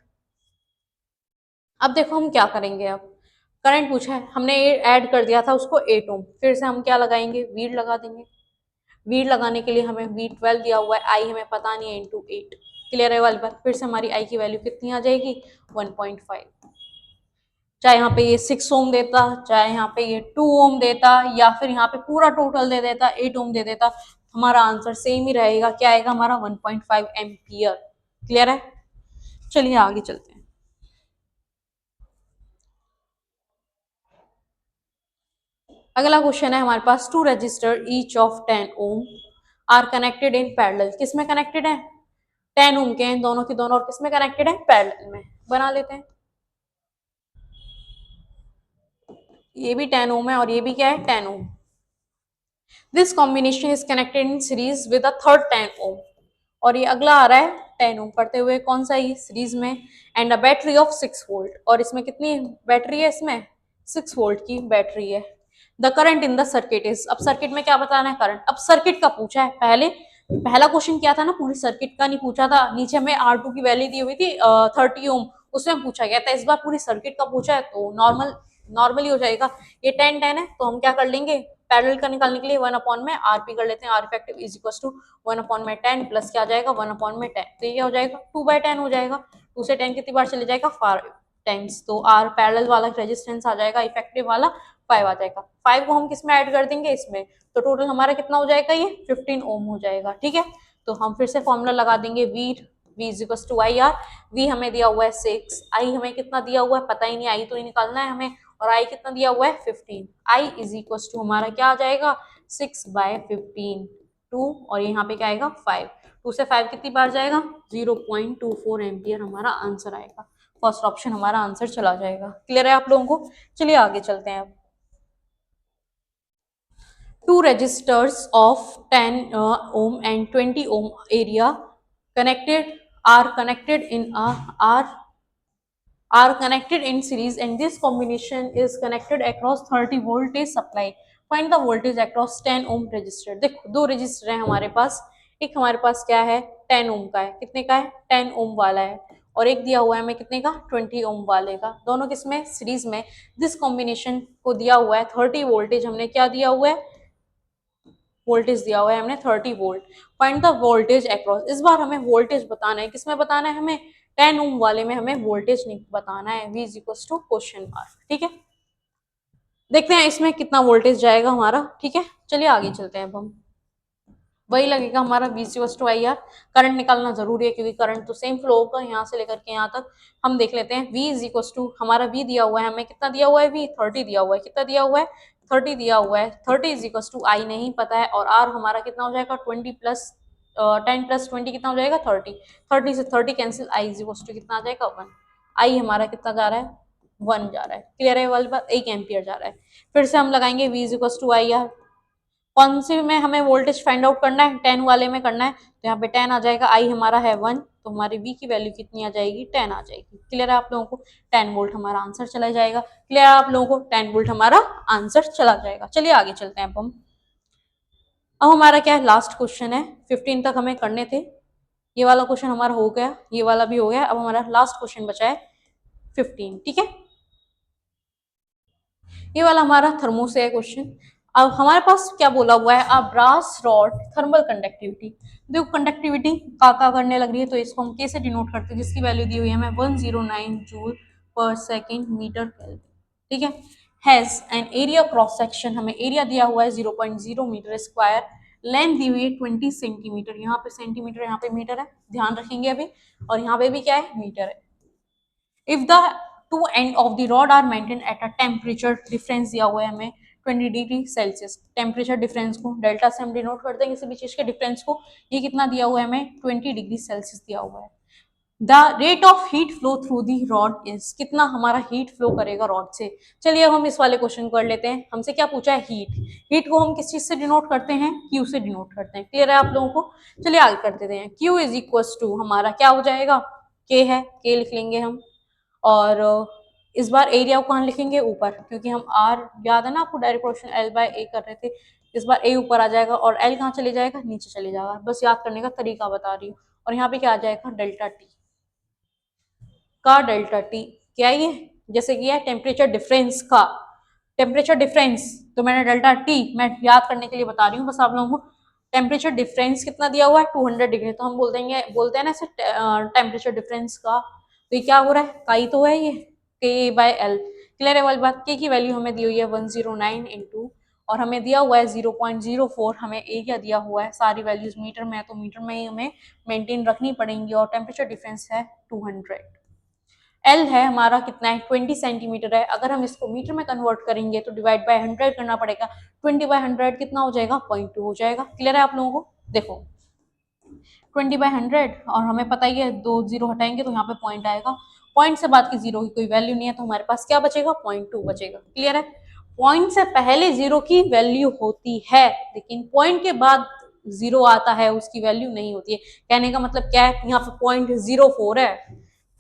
अब देखो हम क्या करेंगे। अब करंट पूछा है, हमने ऐड कर दिया था उसको 8 ओम, फिर से हम क्या लगाएंगे, वीड लगा देंगे। वीड लगाने के लिए हमें V12 दिया हुआ है, आई हमें पता नहीं है, इंटू 8। क्लियर है वाली बात? फिर से हमारी आई की वैल्यू कितनी आ जाएगी, 1.5। चाहे यहाँ पे ये 6 ओम देता, चाहे यहाँ पे ये 2 ओम देता, या फिर यहाँ पे पूरा टोटल दे देता 8 ओम दे देता, हमारा आंसर सेम ही रहेगा। क्या आएगा हमारा, 1.5 एम्पियर। क्लियर है? चलिए आगे चलते हैं। अगला क्वेश्चन है हमारे पास, two resistor each of 10 ohm are connected in parallel. किसमें कनेक्टेड है, 10 ओम के हैं दोनों के दोनों, और किसमें कनेक्टेड है, पैरेलल में। बना लेते हैं, ये भी 10 ओम है और ये भी क्या है, 10 ohm. This combination is connected in series with a third 10 ohm, और ये अगला आ रहा है 10 ओम करते हुए, कौन सा, ये सीरीज में। And a battery of 6 volt, और इसमें कितनी बैटरी है, इसमें 6 वोल्ट की बैटरी है। The current in the circuit is, अब सर्किट में क्या बताना है, करंट। अब सर्किट का पूछा है, पहले पहला क्वेश्चन क्या था ना, पूरी सर्किट का नहीं पूछा था, नीचे हमें R2 की वैल्यू दी हुई थी 30 ओम, उसमें पूछा गया था। इस बार पूरी सर्किट का पूछा है तो नॉर्मली हो जाएगा। ये 10 है तो हम क्या कर लेंगे, पैरेलल का निकालने के लिए 1 अपॉन में आरपी कर लेते हैं, R effective is equal to 1 upon में 10 प्लस क्या आ जाएगा, 1 अपॉन में 10, तो ये क्या हो जाएगा, 2/10 हो जाएगा। 2 से 10 कितनी बार चले जाएगा, 5 टाइम्स, तो आर पैरेलल वाला रेजिस्टेंस आ जाएगा, इफेक्टिव वाला 5 आ जाएगा। 5 को हम किस में ऐड कर देंगे, इसमें, तो टोटल हमारा कितना हो जाएगा, ये 15 ओम हो जाएगा। ठीक है, तो हम फिर से फॉर्मूला लगा देंगे, V is equal to I R. V हमें दिया हुआ है 6, आई हमें कितना दिया हुआ है पता ही नहीं, आई तो ही निकालना है हमें, और आई कितना दिया हुआ है 15। आई इज इक्वल टू हमारा क्या आ जाएगा, 6/15, 2, और यहाँ पे क्या आएगा 5। 2 से 5 कितनी बार जाएगा, 0.24 एम्पियर हमारा आंसर आएगा। फर्स्ट ऑप्शन हमारा आंसर चला जाएगा। क्लियर है आप लोगों को? चलिए आगे चलते हैं। अब two resistors of 10 ohm and 20 ohm area connected are connected in a are connected in series, and this combination is connected across 30 voltage supply. Find the voltage across 10 ohm resistor. देखो दो रजिस्टर है हमारे पास, एक हमारे पास क्या है 10 ओम का है, कितने का है 10 ओम वाला है, और एक दिया हुआ है हमें कितने का 20 ओम वाले का, दोनों किसमें सीरीज में। दिस कॉम्बिनेशन को दिया हुआ है 30 वोल्टेज, हमने क्या दिया हुआ है, वोल्टेज दिया हुआ है हमने 30 volt. Find the voltage across, इस बार हमें वोल्टेज बताना है, किसमें बताना है हमें, 10 ओम वाले में हमें वोल्टेज नहीं बताना है। V is equal to question mark. ठीक है, देखते हैं इसमें कितना वोल्टेज जाएगा हमारा। ठीक है, चलिए आगे चलते हैं। अब हम वही लगेगा हमारा V is equal to I R. Current निकालना जरूरी है क्योंकि करंट तो सेम फ्लो होगा यहाँ से लेकर के यहाँ तक। हम देख लेते हैं, V इज इक्वल टू हमारा V दिया हुआ है हमें, कितना दिया हुआ है, V 30 दिया हुआ है, कितना दिया हुआ है 30 दिया हुआ है। 30 इज इक्वल टू आई नहीं पता है, और R हमारा कितना हो जाएगा 20 प्लस 10 प्लस 20 कितना हो जाएगा 30। 30 से 30 cancel, I is equal to कितना आ जाएगा 1। आई हमारा कितना जा रहा है 1 जा रहा है। क्लियर है वाली बात, 1 एम्पियर जा रहा है। फिर से हम लगाएंगे V is equal to I R. कौन सी में हमें वोल्टेज फाइंड आउट करना है, 10 वाले में करना है, तो यहाँ पे 10 आ जाएगा, आई हमारा है 1, तो हमारी V की वैल्यू कितनी आ जाएगी 10 आ जाएगी। क्लियर है आप लोगों को, 10 वोल्ट हमारा आंसर चला जाएगा। क्लियर है आप लोगों को, 10 वोल्ट हमारा आंसर चला जाएगा। चलिए आगे चलते हैं। अब हमारा क्या है, लास्ट क्वेश्चन है, 15 तक हमें करने थे, ये वाला क्वेश्चन हमारा हो गया, ये वाला भी हो गया, अब हमारा लास्ट क्वेश्चन बचा है 15। ठीक है, ये वाला हमारा थर्मो से है क्वेश्चन। अब हमारे पास क्या बोला हुआ है, अ ब्रास रॉड थर्मल कंडक्टिविटी। देखो कंडक्टिविटी का करने लग रही है, तो इसको हम कैसे डिनोट करते हैं, जिसकी वैल्यू दी हुई है हमें 109 जूल पर सेकेंड मीटर केल्विन, ठीक है। Has an area cross section, हमें एरिया दिया हुआ है 0.0 मीटर स्क्वायर, लेंथ दी हुई है 20 सेंटीमीटर, यहाँ पे सेंटीमीटर यहाँ पे मीटर है, ध्यान रखेंगे अभी, और यहाँ पे भी क्या है, मीटर है। If the two end of the rod are maintain at a temperature difference दिया हुआ है हमें 20 डिग्री सेल्सियस, टेम्परेचर डिफरेंस को डेल्टा से हम डिनोट करते हैं किसी भी चीज के डिफरेंस को, ये कितना दिया हुआ है हमें 20 डिग्री सेल्सियस दिया हुआ है। The rate of heat flow through the rod is, कितना हमारा हीट फ्लो करेगा रॉड से। चलिए अब हम इस वाले क्वेश्चन को कर लेते हैं, हमसे क्या पूछा है, हीट। हीट को हम किस चीज से डिनोट करते हैं, क्यू से डिनोट करते हैं, क्लियर है आप लोगों को। चलिए आगे कर देते हैं, क्यू इज इक्वल टू हमारा क्या हो जाएगा, के है, के लिख लेंगे हम, और इस बार एरिया को कहाँ लिखेंगे, ऊपर, क्योंकि हम आर, याद है ना आपको डायरेक्ट क्वेश्चन एल बाय ए कर रहे थे, इस बार ए ऊपर आ जाएगा और एल कहाँ चले जाएगा, नीचे चले जाएगा, बस याद करने का तरीका बता रही हूँ। और यहाँ पे क्या आ जाएगा, डेल्टा टी का डेल्टा टी, क्या ये, जैसे कि है टेम्परेचर डिफरेंस का, टेम्परेचर डिफरेंस, तो मैंने डेल्टा टी मैं याद करने के लिए बता रही हूँ बस आप लोगों को। टेम्परेचर डिफरेंस कितना दिया हुआ है 200 डिग्री, तो हम बोलते हैं ना इसे टेम्परेचर डिफरेंस का, तो ये क्या हो रहा है, काई तो है ये, के बाय एल, क्लियर है वाली बात। के की वैल्यू हमें दी हुई है 109 इंटू, और हमें दिया हुआ है 0.04, हमें एरिया दिया हुआ है, सारी वैल्यूज मीटर में है तो मीटर में ही हमें मेंटेन रखनी पड़ेंगी, और टेम्परेचर डिफरेंस है 200। एल है हमारा कितना है 20 सेंटीमीटर है, अगर हम इसको मीटर में कन्वर्ट करेंगे तो डिवाइड बाय 100 करना पड़ेगा, 20/100 कितना हो जाएगा, 0.2 हो जाएगा, क्लियर है आप लोगों को। देखो 20/100, और हमें पता ही है 2 जीरो हटाएंगे तो यहाँ पे पॉइंट आएगा, पॉइंट से बाद की जीरो की कोई वैल्यू नहीं है, तो हमारे पास क्या बचेगा, 0.2 बचेगा, क्लियर है। पॉइंट से पहले जीरो की वैल्यू होती है, लेकिन पॉइंट के बाद जीरो आता है उसकी वैल्यू नहीं होती है। कहने का मतलब क्या है, यहाँ पे 0.04 है,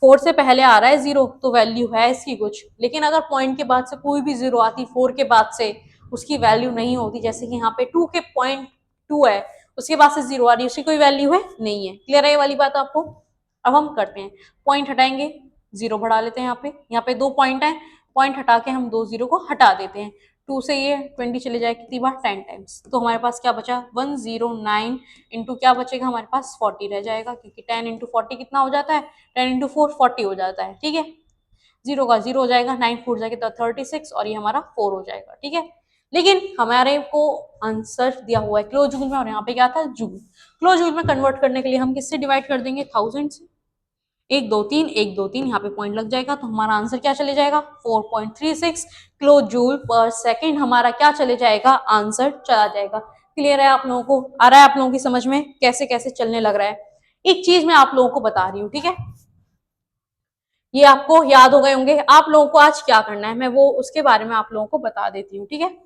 4 से पहले आ रहा है जीरो तो वैल्यू है इसकी कुछ, लेकिन अगर पॉइंट के बाद से कोई भी जीरो आती 4 के बाद से, उसकी वैल्यू नहीं होती। जैसे कि यहाँ पे 2 के 0.2 है, उसके बाद से जीरो आ रही है, उसकी कोई वैल्यू है नहीं है, क्लियर है ये वाली बात आपको। अब हम करते हैं, पॉइंट हटाएंगे, जीरो बढ़ा लेते हैं, यहाँ पे 2 पॉइंट है, पॉइंट हटा के हम 2 जीरो को हटा देते हैं, 2 से ये 20 चले जाए कितनी बार, 10 टाइम्स, तो हमारे पास क्या बचा 109 इंटू क्या बचेगा हमारे पास 40 रह जाएगा, क्योंकि 10 इंटू 40 कितना हो जाता है, 10 इंटू 4 40 हो जाता है, ठीक है। जीरो का जीरो हो जाएगा, 9 फूट जाएगा तो 36, और ये हमारा 4 हो जाएगा, ठीक है। लेकिन हमारे को आंसर दिया हुआ है किलो जूल में, और यहाँ पे क्या था, जूल। किलो जूल में कन्वर्ट करने के लिए हम किससे डिवाइड कर देंगे, 1000 से, 1 2 3 1 2 3, यहाँ पे पॉइंट लग जाएगा, तो हमारा आंसर क्या चले जाएगा 4.36 किलो जूल पर सेकेंड, हमारा क्या चले जाएगा, आंसर चला जाएगा। क्लियर है आप लोगों को, आ रहा है आप लोगों की समझ में कैसे कैसे चलने लग रहा है। एक चीज मैं आप लोगों को बता रही हूँ, ठीक है, ये आपको याद हो गए होंगे, आप लोगों को आज क्या करना है मैं वो उसके बारे में आप लोगों को बता देती हूँ, ठीक है।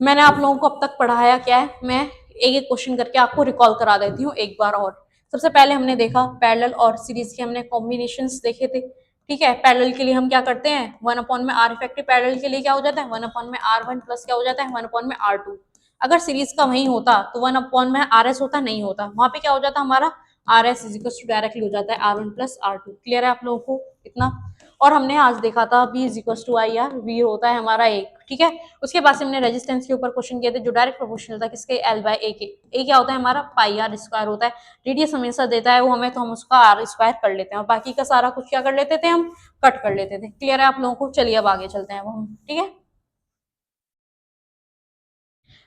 मैंने आप लोगों को अब तक पढ़ाया क्या है, मैं एक एक क्वेश्चन करके आपको रिकॉल करा देती हूँ एक बार और। सबसे पहले हमने देखा पैरेलल और सीरीज के हमने कॉम्बिनेशंस देखे थे, ठीक है। पैरेलल के लिए हम क्या करते हैं, 1 अपॉन में आर, इफेक्टिव पैरेलल के लिए क्या हो जाता है 1 अपॉन में R1 प्लस क्या हो जाता है 1 अपॉन में R2। अगर सीरीज का वही होता तो 1 अपॉन में RS होता, नहीं होता, वहां पे क्या हो जाता हमारा RS is equal to directly हो जाता है R1 प्लस R2, क्लियर है आप लोगों को इतना। और हमने आज देखा था V is equal to I R, V होता है हमारा एक, ठीक है। उसके बाद से हमने रेजिस्टेंस के ऊपर क्वेश्चन किए थे जो डायरेक्ट प्रोपोर्शनल था किसके, एल बाय ए के। ए क्या होता है हमारा पाई आर स्क्वायर होता है, रेडियस हमेशा देता है वो हमें, तो हम उसका आर स्क्वायर कर लेते हैं, और बाकी का सारा कुछ क्या कर लेते थे हम, कट कर लेते थे, क्लियर है आप लोगों को। चलिए अब आगे चलते हैं अब हम, ठीक है।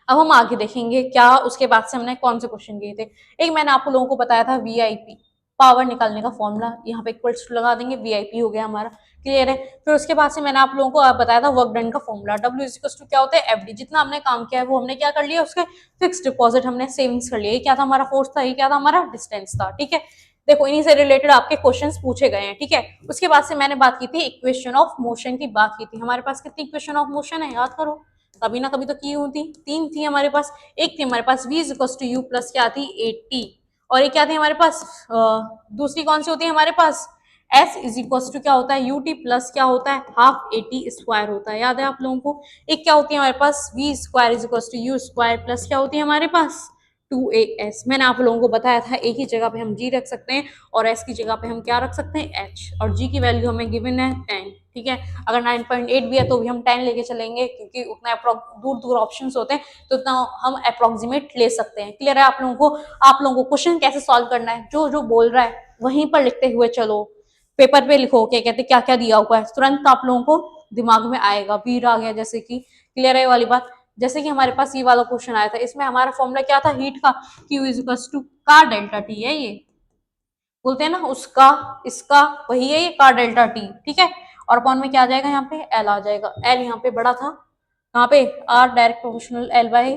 अब हम आगे देखेंगे क्या उसके बाद से हमने कौन से क्वेश्चन किए थे। एक मैंने आप लोगों को बताया था वीआईपी, पावर निकालने का फॉर्मूला, यहाँ पे इक्वल्स टू लगा देंगे, वीआईपी हो गया हमारा, क्लियर है। फिर उसके बाद से मैंने आप लोगों को बताया था वर्क डन का formula, W is equal to क्या होता है एफडी, जितना हमने काम किया है वो हमने क्या कर लिया, उसके फिक्स डिपॉजिट हमने सेविंग्स कर लिया। ये क्या था हमारा फोर्स था, ये क्या था हमारा डिस्टेंस था, ठीक है। देखो इन्हीं से रिलेटेड आपके क्वेश्चंस पूछे गए हैं, ठीक है। उसके बाद से मैंने बात की थी इक्वेशन ऑफ मोशन की बात की थी, हमारे पास कितनी इक्वेशन ऑफ मोशन है याद करो, कभी ना कभी तो की होती, 3 थी हमारे पास। एक थी हमारे पास v is equal to u plus क्या थी 80, और एक क्या थी हमारे पास दूसरी कौन सी होती है हमारे पास, s इज इक्वल टू क्या होता है ut प्लस क्या होता है हाफ 80 स्क्वायर होता है, याद है आप लोगों को। एक क्या होती है हमारे पास v square is equal to u square plus क्या होती है हमारे पास 2as। मैंने आप लोगों को बताया था एक ही जगह पे हम g रख सकते हैं और s की जगह पे हम क्या रख सकते हैं h, और g की वैल्यू हमें गिवन है 10, ठीक है। अगर 9.8 भी है तो भी हम 10 लेके चलेंगे, क्योंकि उतना दूर दूर ऑप्शंस होते हैं तो उतना हम अप्रोक्सीमेट ले सकते हैं। क्लियर है आप लोगों को? आप लोगों को क्वेश्चन कैसे सॉल्व करना है, जो जो बोल रहा है वहीं पर लिखते हुए चलो, पेपर पे लिखो क्या कहते क्या क्या दिया हुआ है, तुरंत आप लोगों को दिमाग में आएगा, वीर आ गया जैसे कि। क्लियर है ये वाली बात? जैसे कि हमारे पास ये वाला क्वेश्चन आया था, इसमें हमारा फॉर्मूला क्या था, हीट का, Q इज इक्वल्स टू का डेल्टा टी है, ये बोलते हैं ना उसका, इसका, वही है ये का डेल्टा टी। ठीक है। और अपॉन में क्या आ जाएगा, यहाँ पे एल आ जाएगा। एल यहाँ पे बड़ा था, यहाँ पे R direct proportional L by,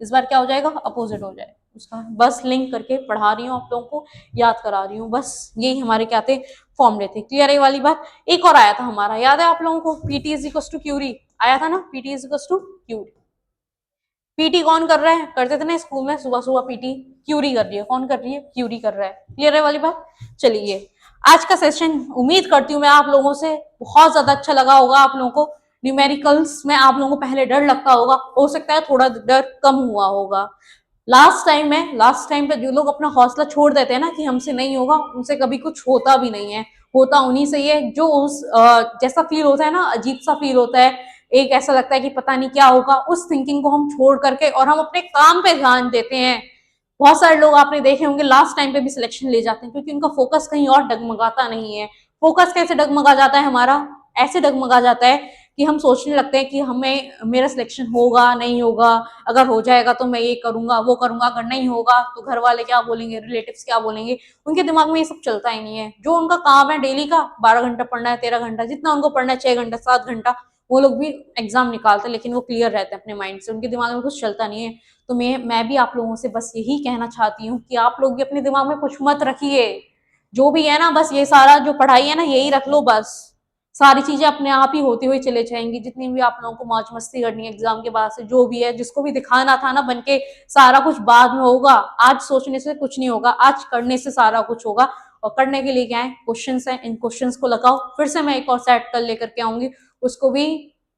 इस बार क्या हो जाएगा, अपोजिट हो जाएगा उसका। बस लिंक करके पढ़ा रही हूँ आप लोगों को, याद करा रही हूँ, बस यही हमारे क्या थे, फॉर्मूले थे। क्लियर है वाली बात? एक और आया था हमारा, याद है आप लोगों को, PT is equal to Q आया था ना, PT is equal to Q. PT कौन कर रहा है, करते थे ना स्कूल में सुबह सुबह पीटी, क्यूरी कर रही है, कौन कर रही है, क्यूरी कर रहा है। क्लियर है वाली बात? चलिए, आज का सेशन उम्मीद करती हूँ मैं आप लोगों से बहुत ज्यादा अच्छा लगा होगा। आप लोगों को न्यूमेरिकल्स में आप लोगों को पहले डर लगता होगा, हो सकता है थोड़ा डर कम हुआ होगा। लास्ट टाइम पे जो लोग अपना हौसला छोड़ देते हैं ना कि हमसे नहीं होगा, उनसे कभी कुछ होता भी नहीं है, होता उन्हीं से ही है जो उस जैसा फील होता है ना, अजीब सा फील होता है, एक ऐसा लगता है कि पता नहीं क्या होगा, उस थिंकिंग को हम छोड़ करके और हम अपने काम पे ध्यान देते हैं। बहुत सारे लोग आपने देखे होंगे लास्ट टाइम पे भी सिलेक्शन ले जाते हैं, क्योंकि उनका फोकस कहीं और डगमगाता नहीं है। फोकस कैसे डगमगा जाता है हमारा, ऐसे डगमगा जाता है कि हम सोचने लगते हैं कि हमें मेरा सिलेक्शन होगा नहीं होगा, अगर हो जाएगा तो मैं ये करूंगा वो करूंगा, अगर नहीं होगा तो घर वाले क्या बोलेंगे, रिलेटिव्स क्या बोलेंगे। उनके दिमाग में ये सब चलता ही नहीं है। जो उनका काम है डेली का, 12 घंटा पढ़ना है, 13 घंटा, जितना उनको पढ़ना है, 6 घंटा 7 घंटा, वो लोग भी एग्जाम निकालते हैं, लेकिन वो क्लियर रहते हैं अपने माइंड से, उनके दिमाग में कुछ चलता नहीं है। तो मैं भी आप लोगों से बस यही कहना चाहती हूँ कि आप लोग भी अपने दिमाग में कुछ मत रखिए, जो भी है ना, बस ये सारा जो पढ़ाई है ना, यही रख लो बस। सारी चीजें अपने आप ही होती हुई चले जाएंगी, जितनी भी आप लोगों को मौज मस्ती करनी है एग्जाम के बाद से, जो भी है, जिसको भी दिखाना था ना बन के, सारा कुछ बाद में होगा। आज सोचने से कुछ नहीं होगा, आज करने से सारा कुछ होगा। और करने के लिए क्या है, क्वेश्चंस हैं, इन क्वेश्चंस को लगाओ। फिर से मैं एक और सेट कल लेकर के आऊंगी, उसको भी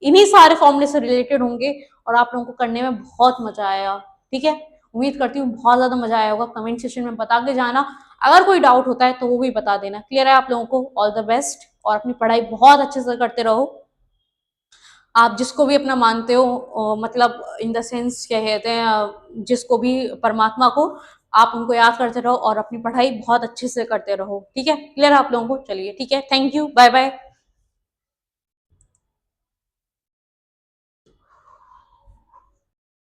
इन्हीं सारे फॉर्मूले से रिलेटेड होंगे, और आप लोगों को करने में बहुत मजा आया। ठीक है, उम्मीद करती हूँ बहुत ज्यादा मजा आया होगा। कमेंट सेक्शन में बता के जाना, अगर कोई डाउट होता है तो वो भी बता देना। क्लियर है आप लोगों को? ऑल द बेस्ट, और अपनी पढ़ाई बहुत अच्छे से करते रहो। आप जिसको भी अपना मानते हो, मतलब इन द सेंस क्या कहते हैं, जिसको भी, परमात्मा को, आप उनको याद करते रहो और अपनी पढ़ाई बहुत अच्छे से करते रहो। ठीक है, क्लियर है आप लोगों को? चलिए ठीक है, थैंक यू, बाय बाय।